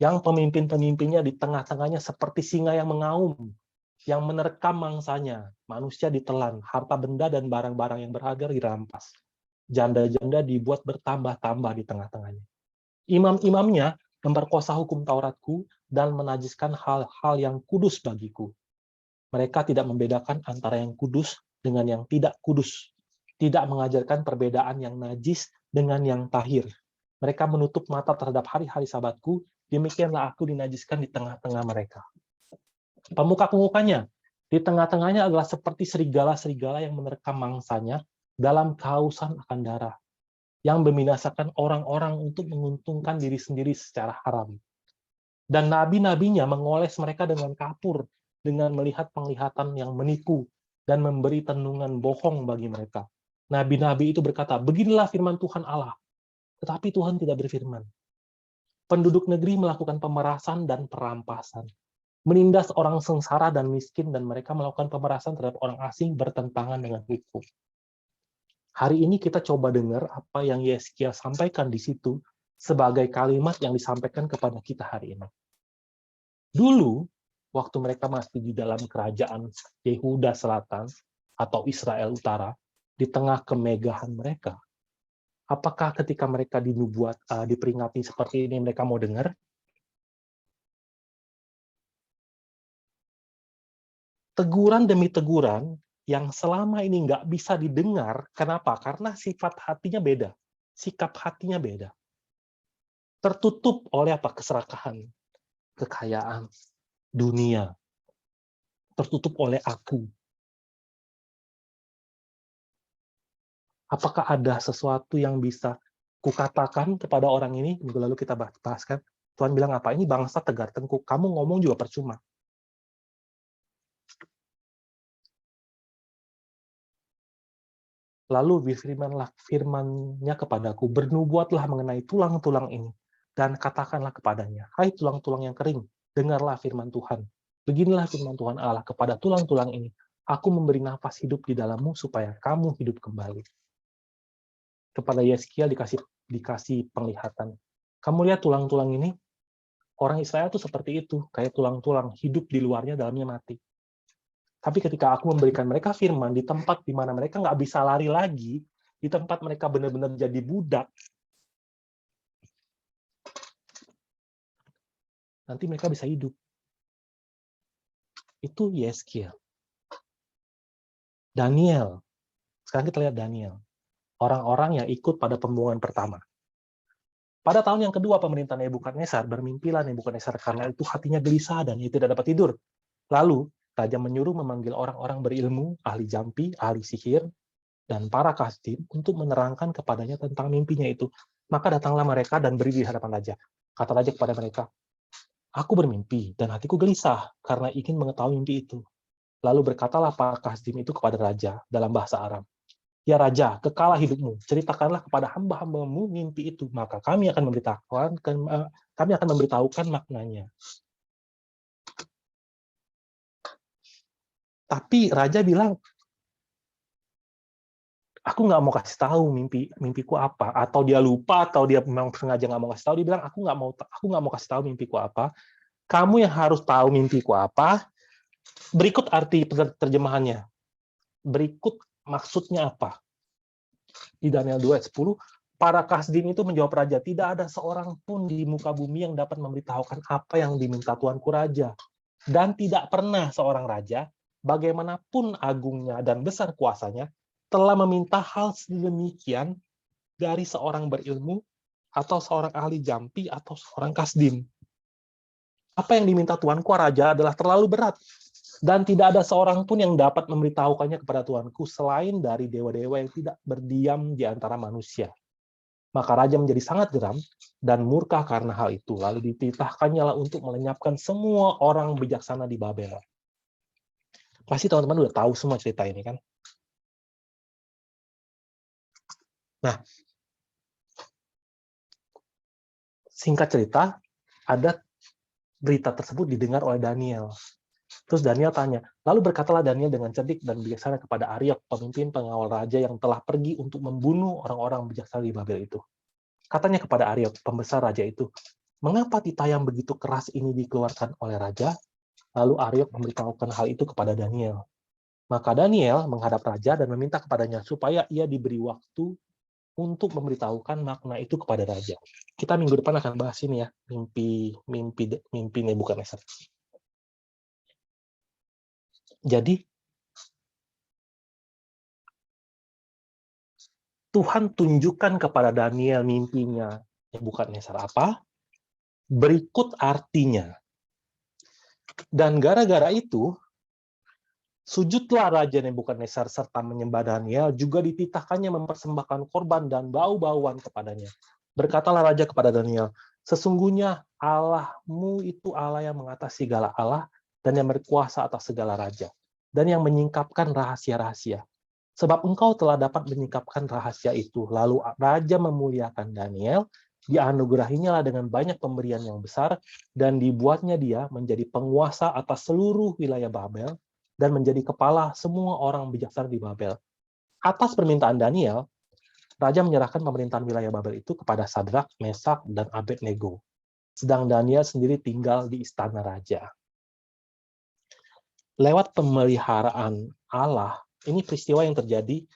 A: Yang pemimpin-pemimpinnya di tengah-tengahnya seperti singa yang mengaum, yang menerkam mangsanya, manusia ditelan, harta benda dan barang-barang yang berharga dirampas. Janda-janda dibuat bertambah-tambah di tengah-tengahnya. Imam-imamnya memperkosa hukum Tauratku dan menajiskan hal-hal yang kudus bagiku. Mereka tidak membedakan antara yang kudus dengan yang tidak kudus. Tidak mengajarkan perbedaan yang najis dengan yang tahir. Mereka menutup mata terhadap hari-hari sabatku, demikianlah aku dinajiskan di tengah-tengah mereka. Pemuka-pemukanya di tengah-tengahnya adalah seperti serigala-serigala yang menerkam mangsanya dalam kehausan akan darah, yang membinasakan orang-orang untuk menguntungkan diri sendiri secara haram. Dan nabi-nabinya mengoles mereka dengan kapur, dengan melihat penglihatan yang menipu, dan memberi tenungan bohong bagi mereka. Nabi-nabi itu berkata, beginilah firman Tuhan Allah. Tetapi Tuhan tidak berfirman. Penduduk negeri melakukan pemerasan dan perampasan. Menindas orang sengsara dan miskin, dan mereka melakukan pemerasan terhadap orang asing bertentangan dengan hukum. Hari ini kita coba dengar apa yang Yeskiel sampaikan di situ sebagai kalimat yang disampaikan kepada kita hari ini. Dulu, waktu mereka masih di dalam kerajaan Yehuda Selatan atau Israel Utara, di tengah kemegahan mereka, apakah ketika mereka diperingati seperti ini mereka mau dengar? Teguran demi teguran yang selama ini nggak bisa didengar, kenapa? Karena sifat hatinya beda, sikap hatinya beda. Tertutup oleh apa? Keserakahan, kekayaan, dunia. Tertutup oleh aku. Apakah ada sesuatu yang bisa kukatakan kepada orang ini? Minggu lalu kita bahaskan. Tuhan bilang apa? Ini bangsa tegar tengkuk. Kamu ngomong juga percuma. Lalu firman-Nya kepadaku, bernubuatlah mengenai tulang-tulang ini, dan katakanlah kepadanya, hai tulang-tulang yang kering, dengarlah firman Tuhan. Beginilah firman Tuhan Allah kepada tulang-tulang ini, aku memberi nafas hidup di dalammu supaya kamu hidup kembali. Kepada Yeskiel dikasih penglihatan. Kamu lihat tulang-tulang ini? Orang Israel tuh seperti itu, kayak tulang-tulang, hidup di luarnya, dalamnya mati. Tapi ketika aku memberikan mereka firman di tempat di mana mereka nggak bisa lari lagi, di tempat mereka benar-benar jadi budak, nanti mereka bisa hidup. Itu Yeskiel. Daniel. Sekarang kita lihat Daniel. Orang-orang yang ikut pada pembuangan pertama. Pada tahun yang kedua pemerintahan Nebukadnezar, bermimpilah Nebukadnezar karena itu hatinya gelisah dan ia tidak dapat tidur. Lalu, raja menyuruh memanggil orang-orang berilmu, ahli jampi, ahli sihir, dan para kasdim untuk menerangkan kepadanya tentang mimpinya itu. Maka datanglah mereka dan berdiri di hadapan raja. Kata raja kepada mereka, aku bermimpi dan hatiku gelisah karena ingin mengetahui mimpi itu. Lalu berkatalah para kasdim itu kepada raja dalam bahasa Aram. Ya Raja, kekalah hidupmu, ceritakanlah kepada hamba-hambamu mimpi itu, maka kami akan memberitahukan maknanya. Tapi Raja bilang, aku nggak mau kasih tahu mimpiku apa, atau dia lupa, atau dia memang sengaja nggak mau kasih tahu. Dia bilang, aku nggak mau kasih tahu mimpiku apa. Kamu yang harus tahu mimpiku apa. Berikut arti terjemahannya. Berikut maksudnya apa? Di Daniel 2 ayat 10, para kasdim itu menjawab raja, tidak ada seorang pun di muka bumi yang dapat memberitahukan apa yang diminta tuanku raja. Dan tidak pernah seorang raja, bagaimanapun agungnya dan besar kuasanya, telah meminta hal sedemikian dari seorang berilmu, atau seorang ahli jampi, atau seorang kasdim. Apa yang diminta tuanku raja adalah terlalu berat, dan tidak ada seorang pun yang dapat memberitahukannya kepada tuanku selain dari dewa-dewa yang tidak berdiam di antara manusia. Maka raja menjadi sangat geram dan murka karena hal itu. Lalu dititahkannya lah untuk melenyapkan semua orang bijaksana di Babel. Pasti teman-teman udah tahu semua cerita ini kan? Nah, singkat cerita, ada berita tersebut didengar oleh Daniel. Terus Daniel tanya, lalu berkatalah Daniel dengan cerdik dan bijaksana kepada Ariok, pemimpin pengawal raja yang telah pergi untuk membunuh orang-orang bijaksana di Babel itu. Katanya kepada Ariok, pembesar raja itu, mengapa titah yang begitu keras ini dikeluarkan oleh raja? Lalu Ariok memberitahukan hal itu kepada Daniel. Maka Daniel menghadap raja dan meminta kepadanya supaya ia diberi waktu untuk memberitahukan makna itu kepada raja. Kita minggu depan akan bahas ini ya, mimpi Nebukadnezar. Jadi Tuhan tunjukkan kepada Daniel mimpinya Nebukadnezar apa, berikut artinya. Dan gara-gara itu, sujudlah Raja Nebukadnezar serta menyembah Daniel, juga dititahkannya mempersembahkan korban dan bau-bauan kepadanya. Berkatalah Raja kepada Daniel, sesungguhnya Allahmu itu Allah yang mengatasi segala Allah dan yang berkuasa atas segala raja, dan yang menyingkapkan rahasia-rahasia. Sebab engkau telah dapat menyingkapkan rahasia itu. Lalu Raja memuliakan Daniel, dianugerahinya lah dengan banyak pemberian yang besar, dan dibuatnya dia menjadi penguasa atas seluruh wilayah Babel, dan menjadi kepala semua orang bijaksana di Babel. Atas permintaan Daniel, Raja menyerahkan pemerintahan wilayah Babel itu kepada Sadrak, Mesak, dan Abednego. Sedang Daniel sendiri tinggal di istana raja. Lewat pemeliharaan Allah, ini peristiwa yang terjadi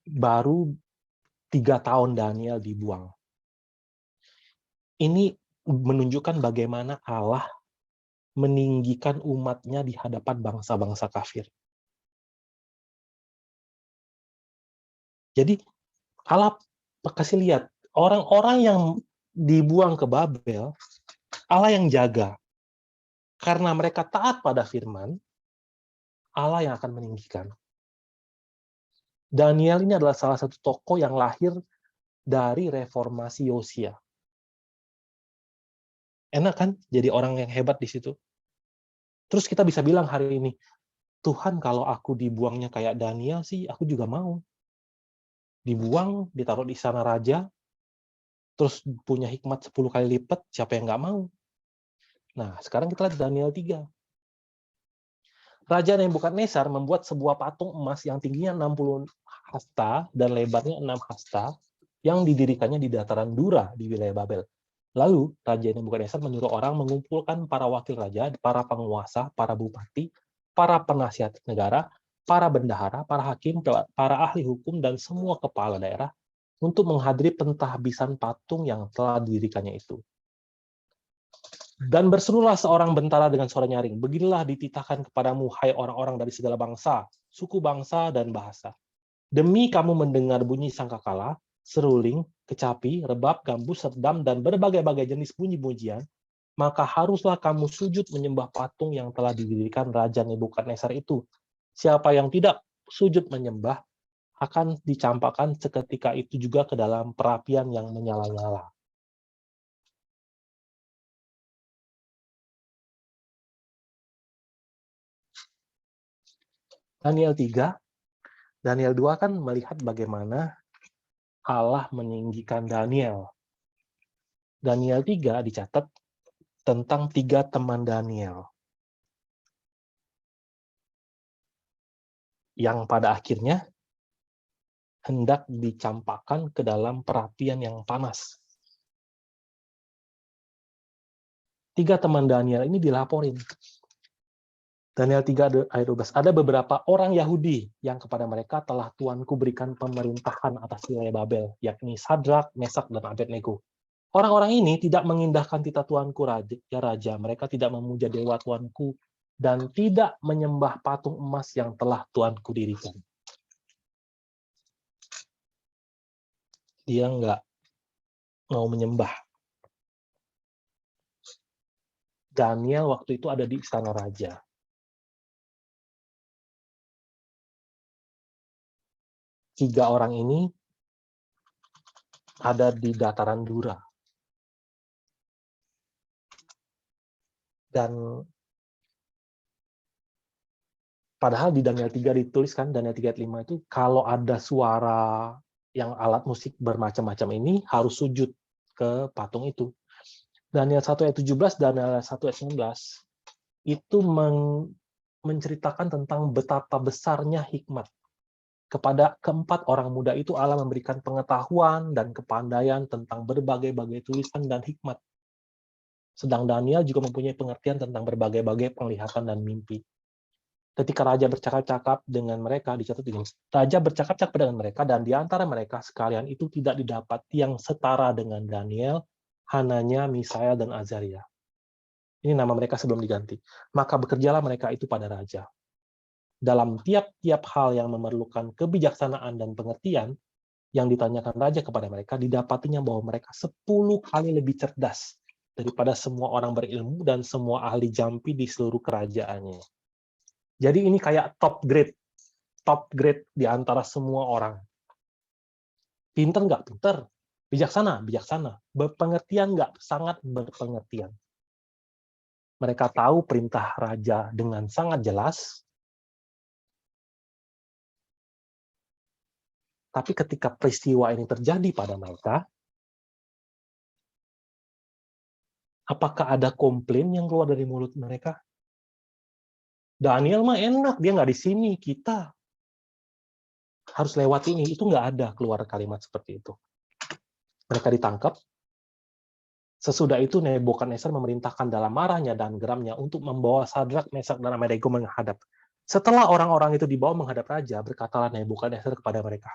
A: baru 3 tahun Daniel dibuang. Ini menunjukkan bagaimana Allah meninggikan umatnya di hadapan bangsa-bangsa kafir. Jadi Allah kasih lihat, orang-orang yang dibuang ke Babel, Allah yang jaga. Karena mereka taat pada firman, Allah yang akan meninggikan. Daniel ini adalah salah satu tokoh yang lahir dari reformasi Yosia. Enak kan jadi orang yang hebat di situ? Terus kita bisa bilang hari ini, Tuhan kalau aku dibuangnya kayak Daniel sih, aku juga mau. Dibuang, ditaruh di istana raja, terus punya hikmat 10 kali lipat, siapa yang nggak mau? Nah, sekarang kita lihat Daniel 3. Raja Nebukadnezar membuat sebuah patung emas yang tingginya 60 hasta dan lebarnya 6 hasta, yang didirikannya di dataran Dura di wilayah Babel. Lalu Raja Nebukadnezar menyuruh orang mengumpulkan para wakil raja, para penguasa, para bupati, para penasihat negara, para bendahara, para hakim, para ahli hukum, dan semua kepala daerah untuk menghadiri pentahbisan patung yang telah didirikannya itu. Dan berserulah seorang bentara dengan suara nyaring, beginilah dititahkan kepadamu, hai orang-orang dari segala bangsa, suku bangsa, dan bahasa. Demi kamu mendengar bunyi sangkakala, seruling, kecapi, rebab, gambus, serdam, dan berbagai-bagai jenis bunyi-bunyian, maka haruslah kamu sujud menyembah patung yang telah didirikan Raja Nebukadnezar itu. Siapa yang tidak sujud menyembah akan dicampakkan seketika itu juga ke dalam perapian yang menyala-nyala. Daniel 3, Daniel 2 kan melihat bagaimana Allah meninggikan Daniel. Daniel 3 dicatat tentang 3 teman Daniel yang pada akhirnya hendak dicampakkan ke dalam perapian yang panas. 3 teman Daniel ini dilaporin. Daniel 3 ayat 12. Ada beberapa orang Yahudi yang kepada mereka telah Tuanku berikan pemerintahan atas wilayah Babel, yakni Sadrak, Mesak, dan Abednego. Orang-orang ini tidak mengindahkan titah Tuanku Raja. Mereka tidak memuja dewa Tuanku dan tidak menyembah patung emas yang telah Tuanku dirikan. Dia nggak mau menyembah. Daniel waktu itu ada di istana raja. Tiga orang ini ada di dataran Dura. Dan padahal di Daniel 3 dituliskan, Daniel 3 ayat 5 itu, kalau ada suara yang alat musik bermacam-macam ini, harus sujud ke patung itu. Daniel 1 ayat 17, Daniel 1 ayat 19, itu menceritakan tentang betapa besarnya hikmat. Kepada keempat orang muda itu Allah memberikan pengetahuan dan kepandaian tentang berbagai-bagai tulisan dan hikmat. Sedang Daniel juga mempunyai pengertian tentang berbagai-bagai penglihatan dan mimpi. Ketika raja bercakap-cakap dengan mereka, dicatat ini, raja bercakap-cakap dengan mereka, dan di antara mereka sekalian itu tidak didapat yang setara dengan Daniel, Hananya, Misael, dan Azaria. Ini nama mereka sebelum diganti. Maka bekerjalah mereka itu pada raja. Dalam tiap-tiap hal yang memerlukan kebijaksanaan dan pengertian, yang ditanyakan raja kepada mereka, didapatinya bahwa mereka 10 kali lebih cerdas daripada semua orang berilmu dan semua ahli jampi di seluruh kerajaannya. Jadi ini kayak top grade di antara semua orang. Pinter nggak? Pinter. Bijaksana? Bijaksana. Berpengertian nggak? Sangat berpengertian. Mereka tahu perintah raja dengan sangat jelas, tapi ketika peristiwa ini terjadi pada mereka, apakah ada komplain yang keluar dari mulut mereka? Daniel mah enak, dia nggak di sini, kita harus lewat ini. Itu nggak ada keluar kalimat seperti itu. Mereka ditangkap. Sesudah itu Nebukadnezar memerintahkan dalam marahnya dan geramnya untuk membawa Sadrak, Mesak, dan Abednego menghadap. Setelah orang-orang itu dibawa menghadap raja, berkatalah Nebukadnezar kepada mereka,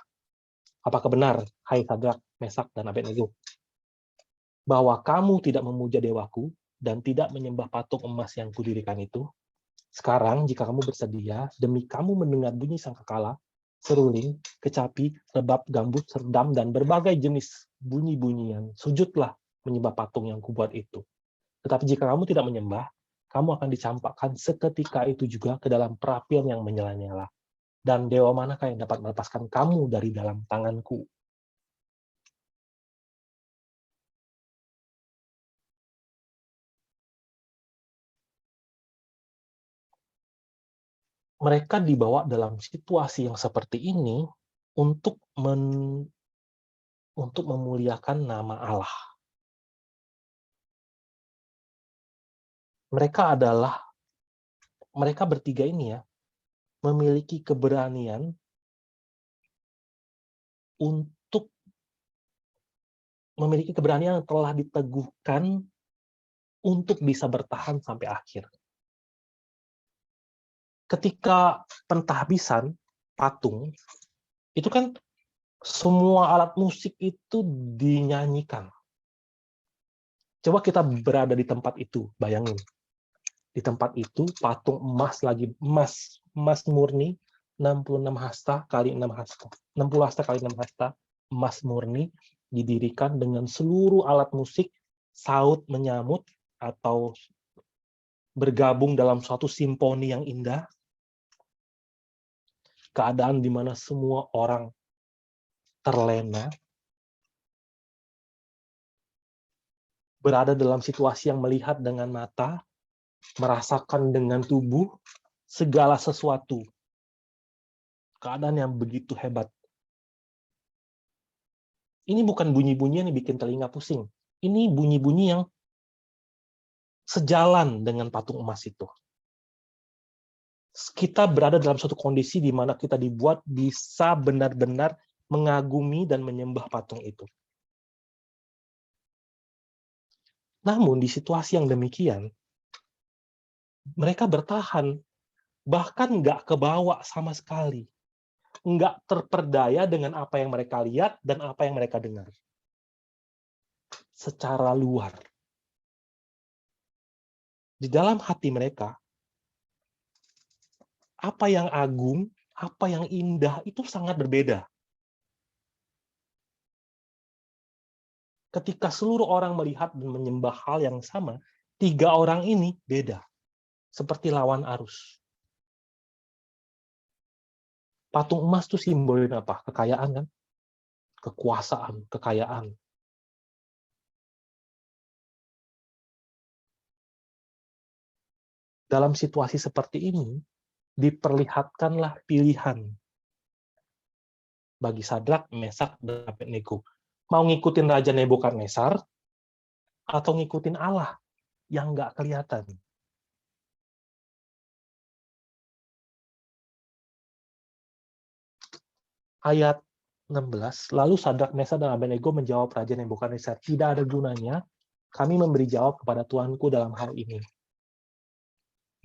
A: apakah benar, hai Sadrak, Mesak, dan Abednego, bahwa kamu tidak memuja dewaku dan tidak menyembah patung emas yang kudirikan itu? Sekarang, jika kamu bersedia, demi kamu mendengar bunyi sangkakala, seruling, kecapi, rebab, gambus, serdam, dan berbagai jenis bunyi-bunyian, sujudlah menyembah patung yang kubuat itu. Tetapi jika kamu tidak menyembah, kamu akan dicampakkan seketika itu juga ke dalam perapian yang menyala-nyala. Dan dewa manakah yang dapat melepaskan kamu dari dalam tanganku? Mereka dibawa dalam situasi yang seperti ini untuk untuk memuliakan nama Allah. Mereka bertiga ini ya, memiliki keberanian untuk memiliki keberanian yang telah diteguhkan untuk bisa bertahan sampai akhir. Ketika pentahbisan patung, itu kan semua alat musik itu dinyanyikan. Coba kita berada di tempat itu, bayangin. Di tempat itu, patung emas lagi, emas murni, 66 hasta kali 6 hasta. 60 hasta kali 6 hasta, emas murni, didirikan dengan seluruh alat musik, saut menyamut, atau bergabung dalam suatu simfoni yang indah. Keadaan di mana semua orang terlena, berada dalam situasi yang melihat dengan mata, merasakan dengan tubuh, segala sesuatu. Keadaan yang begitu hebat. Ini bukan bunyi-bunyi yang bikin telinga pusing. Ini bunyi-bunyi yang sejalan dengan patung emas itu. Kita berada dalam suatu kondisi di mana kita dibuat bisa benar-benar mengagumi dan menyembah patung itu. Namun di situasi yang demikian, mereka bertahan, bahkan nggak kebawa sama sekali. Nggak terperdaya dengan apa yang mereka lihat dan apa yang mereka dengar. Secara luar. Di dalam hati mereka, apa yang agung, apa yang indah, itu sangat berbeda. Ketika seluruh orang melihat dan menyembah hal yang sama, 3 orang ini beda. Seperti lawan arus. Patung emas itu simbolin apa? Kekayaan kan? Kekuasaan, kekayaan. Dalam situasi seperti ini, diperlihatkanlah pilihan bagi Sadrak, Mesak, dan Abednego. Mau ngikutin Raja Nebukadnezar atau ngikutin Allah yang nggak kelihatan. Ayat 16, lalu Sadrak, Mesak, dan Abednego menjawab Raja Nebukadnezar, tidak ada gunanya kami memberi jawab kepada Tuanku dalam hal ini.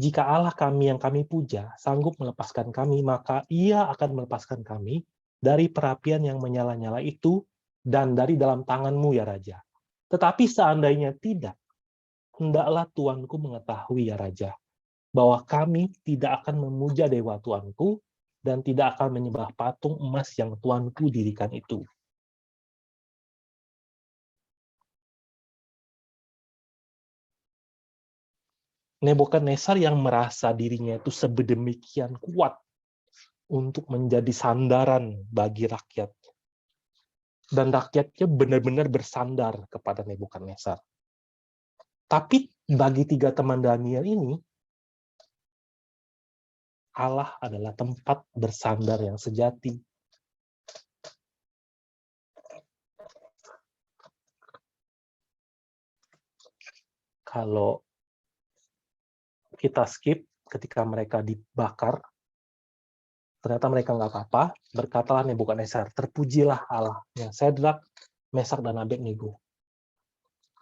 A: Jika Allah kami yang kami puja sanggup melepaskan kami, maka Ia akan melepaskan kami dari perapian yang menyala-nyala itu dan dari dalam tanganmu, ya Raja. Tetapi seandainya tidak, hendaklah Tuanku mengetahui, ya Raja, bahwa kami tidak akan memuja dewa Tuanku dan tidak akan menyembah patung emas yang Tuanku dirikan itu. Nebukadnezar yang merasa dirinya itu sedemikian kuat untuk menjadi sandaran bagi rakyat. Dan rakyatnya benar-benar bersandar kepada Nebukadnezar. Tapi bagi 3 teman Daniel ini, Allah adalah tempat bersandar yang sejati. Kalau kita skip ketika mereka dibakar, ternyata mereka nggak apa-apa, berkatalah Nebukadnezar, terpujilah Allah yang Sadrak, Mesak, dan Abednego.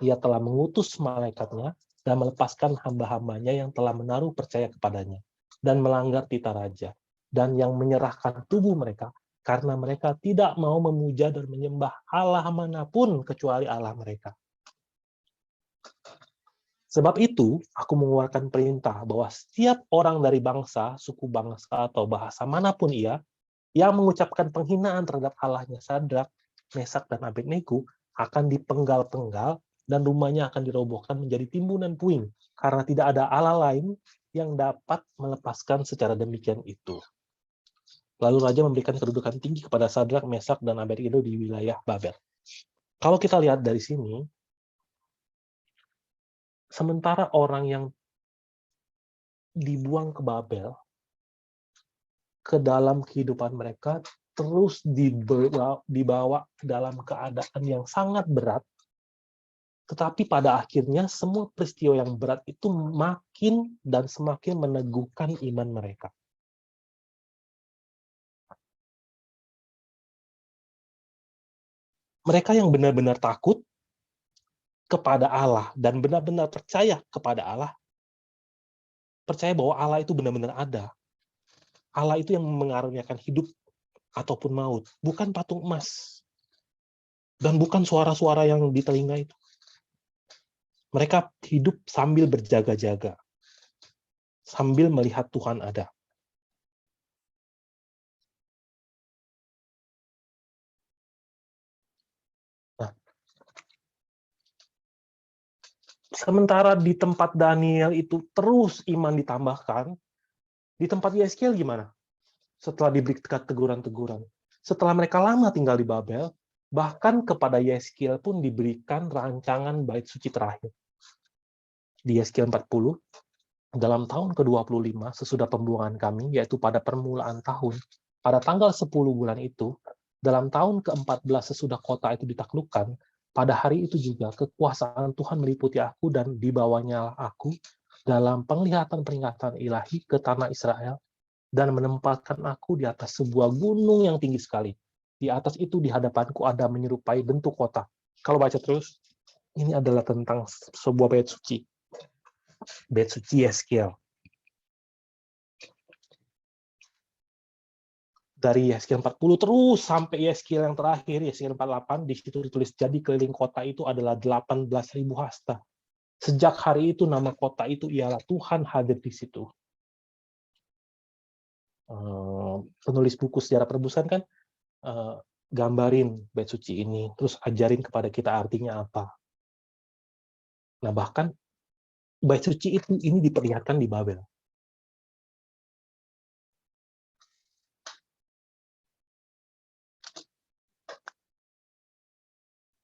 A: Ia telah mengutus malaikatnya dan melepaskan hamba-hambanya yang telah menaruh percaya kepadanya dan melanggar titah raja, dan yang menyerahkan tubuh mereka karena mereka tidak mau memuja dan menyembah Allah manapun kecuali Allah mereka. Sebab itu, aku mengeluarkan perintah bahwa setiap orang dari bangsa, suku bangsa, atau bahasa manapun ia, yang mengucapkan penghinaan terhadap Allahnya Sadrak, Mesak, dan Abednego akan dipenggal-penggal dan rumahnya akan dirobohkan menjadi timbunan puing, karena tidak ada Allah lain yang dapat melepaskan secara demikian itu. Lalu Raja memberikan kedudukan tinggi kepada Sadrak, Mesak, dan Abednego di wilayah Babel. Kalau kita lihat dari sini, sementara orang yang dibuang ke Babel, ke dalam kehidupan mereka terus dibawa dalam keadaan yang sangat berat, tetapi pada akhirnya semua peristiwa yang berat itu makin dan semakin meneguhkan iman mereka. Mereka yang benar-benar takut kepada Allah dan benar-benar percaya kepada Allah, percaya bahwa Allah itu benar-benar ada. Allah itu yang mengaruniakan hidup ataupun maut, bukan patung emas dan bukan suara-suara yang di telinga itu. Mereka hidup sambil berjaga-jaga, sambil melihat Tuhan ada. Nah, sementara di tempat Daniel itu terus iman ditambahkan, di tempat Yeskiel gimana? Setelah diberi teguran-teguran. Setelah mereka lama tinggal di Babel, bahkan kepada Yeskiel pun diberikan rancangan bait suci terakhir. Di Yeskiel 40, dalam tahun ke-25 sesudah pembuangan kami, yaitu pada permulaan tahun, pada tanggal 10 bulan itu, dalam tahun ke-14 sesudah kota itu ditaklukkan, pada hari itu juga kekuasaan Tuhan meliputi aku dan dibawanya aku dalam penglihatan-peringatan ilahi ke tanah Israel dan menempatkan aku di atas sebuah gunung yang tinggi sekali. Di atas itu di hadapanku ada menyerupai bentuk kota. Kalau baca terus, ini adalah tentang sebuah bait suci. Bait suci Yeskiel. Dari Yeskiel 40 terus sampai Yeskiel yang terakhir, Yeskiel 48, di situ ditulis, jadi keliling kota itu adalah 18.000 hasta. Sejak hari itu nama kota itu ialah Tuhan hadir di situ. Penulis buku sejarah perebusan kan gambarin bait suci ini, terus ajarin kepada kita artinya apa. Nah, bahkan bait suci itu ini diperlihatkan di Babel.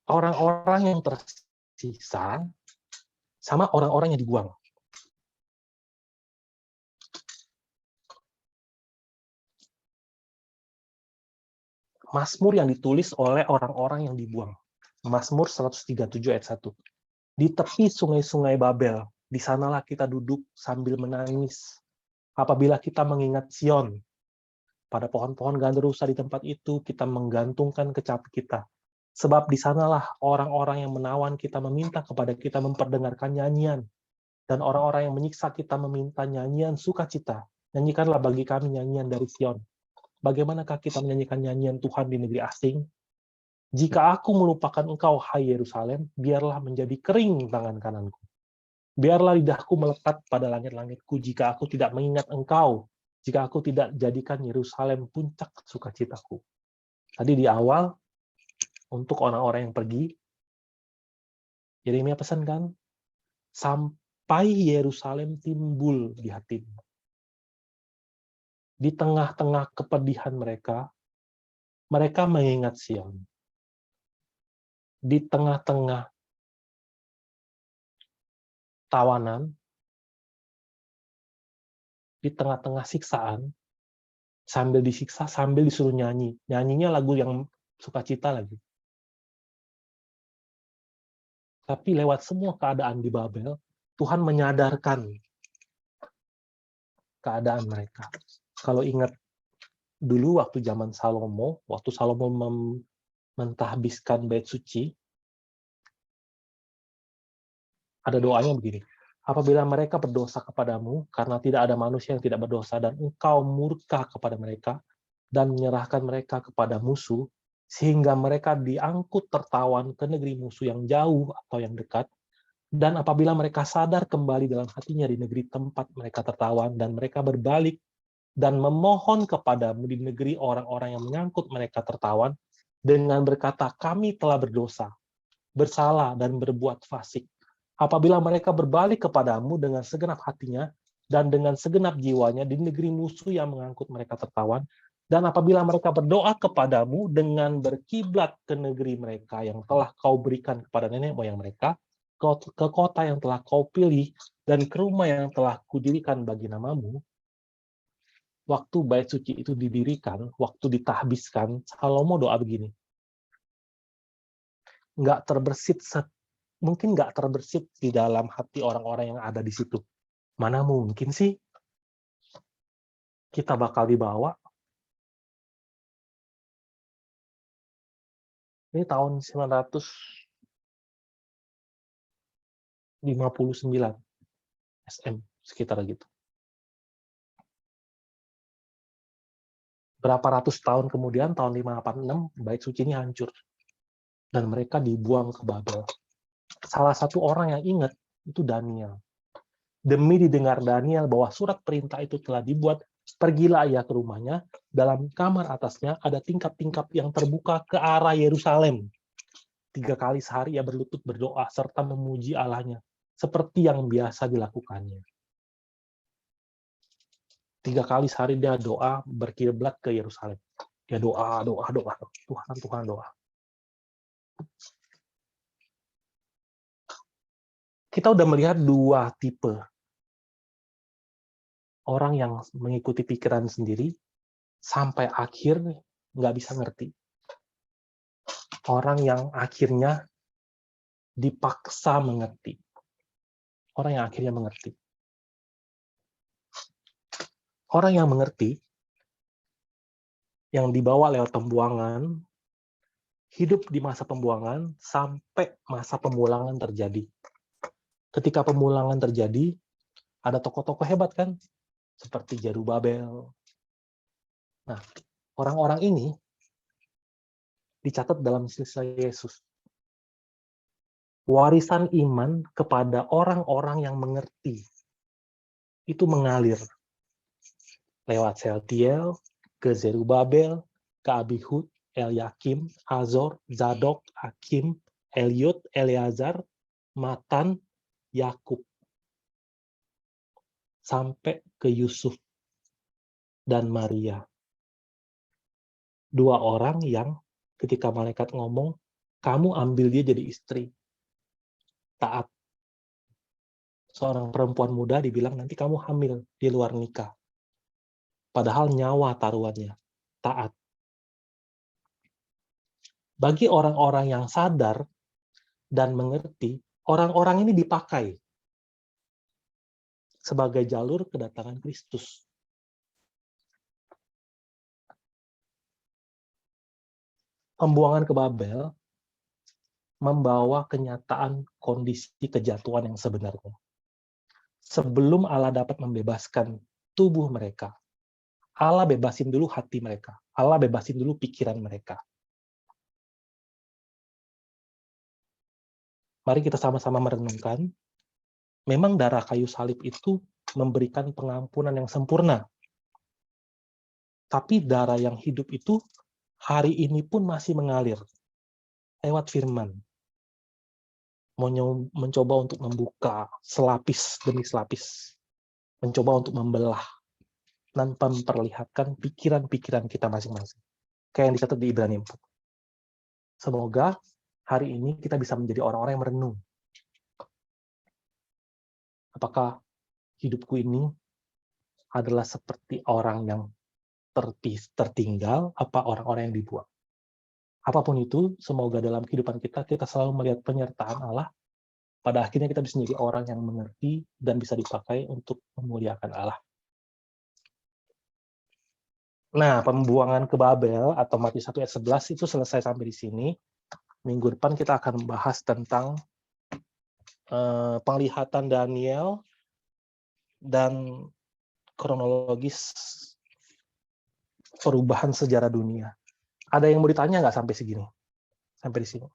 A: Orang-orang yang tersisa sama orang-orang yang dibuang. Mazmur yang ditulis oleh orang-orang yang dibuang. Mazmur 137 ayat 1. Di tepi sungai-sungai Babel, di sanalah kita duduk sambil menangis. Apabila kita mengingat Sion, pada pohon-pohon gandarusa di tempat itu kita menggantungkan kecapi kita. Sebab di sanalah orang-orang yang menawan kita meminta kepada kita memperdengarkan nyanyian. Dan orang-orang yang menyiksa kita meminta nyanyian sukacita. Nyanyikanlah bagi kami nyanyian dari Sion. Bagaimanakah kita menyanyikan nyanyian Tuhan di negeri asing? Jika aku melupakan engkau, hai Yerusalem, biarlah menjadi kering tangan kananku. Biarlah lidahku melekat pada langit-langitku jika aku tidak mengingat engkau, jika aku tidak jadikan Yerusalem puncak sukacitaku. Tadi di awal, untuk orang-orang yang pergi, Yeremia pesankan, sampai Yerusalem timbul di hatimu. Di tengah-tengah kepedihan mereka, mereka mengingat Sion. Di tengah-tengah tawanan, di tengah-tengah siksaan, sambil disiksa, sambil disuruh nyanyi. Nyanyinya lagu yang sukacita lagi. Tapi lewat semua keadaan di Babel, Tuhan menyadarkan keadaan mereka. Kalau ingat dulu waktu zaman Salomo, waktu Salomo mentahbiskan bait suci, ada doanya begini, apabila mereka berdosa kepadamu, karena tidak ada manusia yang tidak berdosa, dan engkau murka kepada mereka, dan menyerahkan mereka kepada musuh, sehingga mereka diangkut tertawan ke negeri musuh yang jauh atau yang dekat, dan apabila mereka sadar kembali dalam hatinya di negeri tempat mereka tertawan, dan mereka berbalik dan memohon kepadamu di negeri orang-orang yang menyangkut mereka tertawan, dengan berkata, kami telah berdosa, bersalah, dan berbuat fasik. Apabila mereka berbalik kepadamu dengan segenap hatinya, dan dengan segenap jiwanya di negeri musuh yang mengangkut mereka tertawan, dan apabila mereka berdoa kepadamu dengan berkiblat ke negeri mereka yang telah kau berikan kepada nenek moyang mereka, ke kota yang telah kau pilih, dan ke rumah yang telah kudirikan bagi namamu, waktu bait suci itu didirikan, waktu ditahbiskan, Salomo doa begini, mungkin nggak terbersit di dalam hati orang-orang yang ada di situ. Mana mungkin sih kita bakal dibawa? Ini tahun 959 SM, sekitar gitu. Berapa ratus tahun kemudian, tahun 586, Bait Suci ini hancur. Dan mereka dibuang ke Babel. Salah satu orang yang ingat, itu Daniel. Demi didengar Daniel bahwa surat perintah itu telah dibuat, pergilah ia ke rumahnya, dalam kamar atasnya ada tingkap-tingkap yang terbuka ke arah Yerusalem. 3 kali sehari ia berlutut berdoa, serta memuji Allahnya, seperti yang biasa dilakukannya. 3 kali sehari dia doa, berkiblat ke Yerusalem. Dia doa, Tuhan, doa. Kita udah melihat 2 tipe. Orang yang mengikuti pikiran sendiri, sampai akhir nggak bisa ngerti. Orang yang akhirnya dipaksa mengerti. Orang yang akhirnya mengerti. Orang yang mengerti, yang dibawa lewat pembuangan, hidup di masa pembuangan sampai masa pemulangan terjadi. Ketika pemulangan terjadi, ada tokoh-tokoh hebat kan? Seperti Zerubabel. Nah, orang-orang ini dicatat dalam silsilah Yesus. Warisan iman kepada orang-orang yang mengerti itu mengalir lewat Sealtiel, ke Zerubabel, ke Abihud, Elyakim, Azor, Zadok, Hakim, Eliud, Eleazar, Matan, Yakub, sampai ke Yusuf dan Maria. 2 orang yang ketika malaikat ngomong, kamu ambil dia jadi istri. Taat. Seorang perempuan muda dibilang, nanti kamu hamil di luar nikah. Padahal nyawa taruhannya. Taat. Bagi orang-orang yang sadar dan mengerti, orang-orang ini dipakai sebagai jalur kedatangan Kristus. Pembuangan ke Babel membawa kenyataan kondisi kejatuhan yang sebenarnya. Sebelum Allah dapat membebaskan tubuh mereka, Allah bebasin dulu hati mereka. Allah bebasin dulu pikiran mereka. Mari kita sama-sama merenungkan, memang darah kayu salib itu memberikan pengampunan yang sempurna. Tapi darah yang hidup itu hari ini pun masih mengalir lewat firman. Mencoba untuk membuka selapis demi selapis. Mencoba untuk membelah tanpa memperlihatkan pikiran-pikiran kita masing-masing. Kayak yang dicatat di Ibrani 4. Semoga hari ini kita bisa menjadi orang-orang yang merenung. Apakah hidupku ini adalah seperti orang yang tertinggal, apa orang-orang yang dibuang? Apapun itu, semoga dalam kehidupan kita selalu melihat penyertaan Allah. Pada akhirnya kita bisa menjadi orang yang mengerti dan bisa dipakai untuk memuliakan Allah. Nah, pembuangan ke Babel atau Matius 1 ayat 11 itu selesai sampai di sini. Minggu depan kita akan membahas tentang penglihatan Daniel dan kronologis perubahan sejarah dunia. Ada yang mau ditanya nggak sampai segini? Sampai di sini.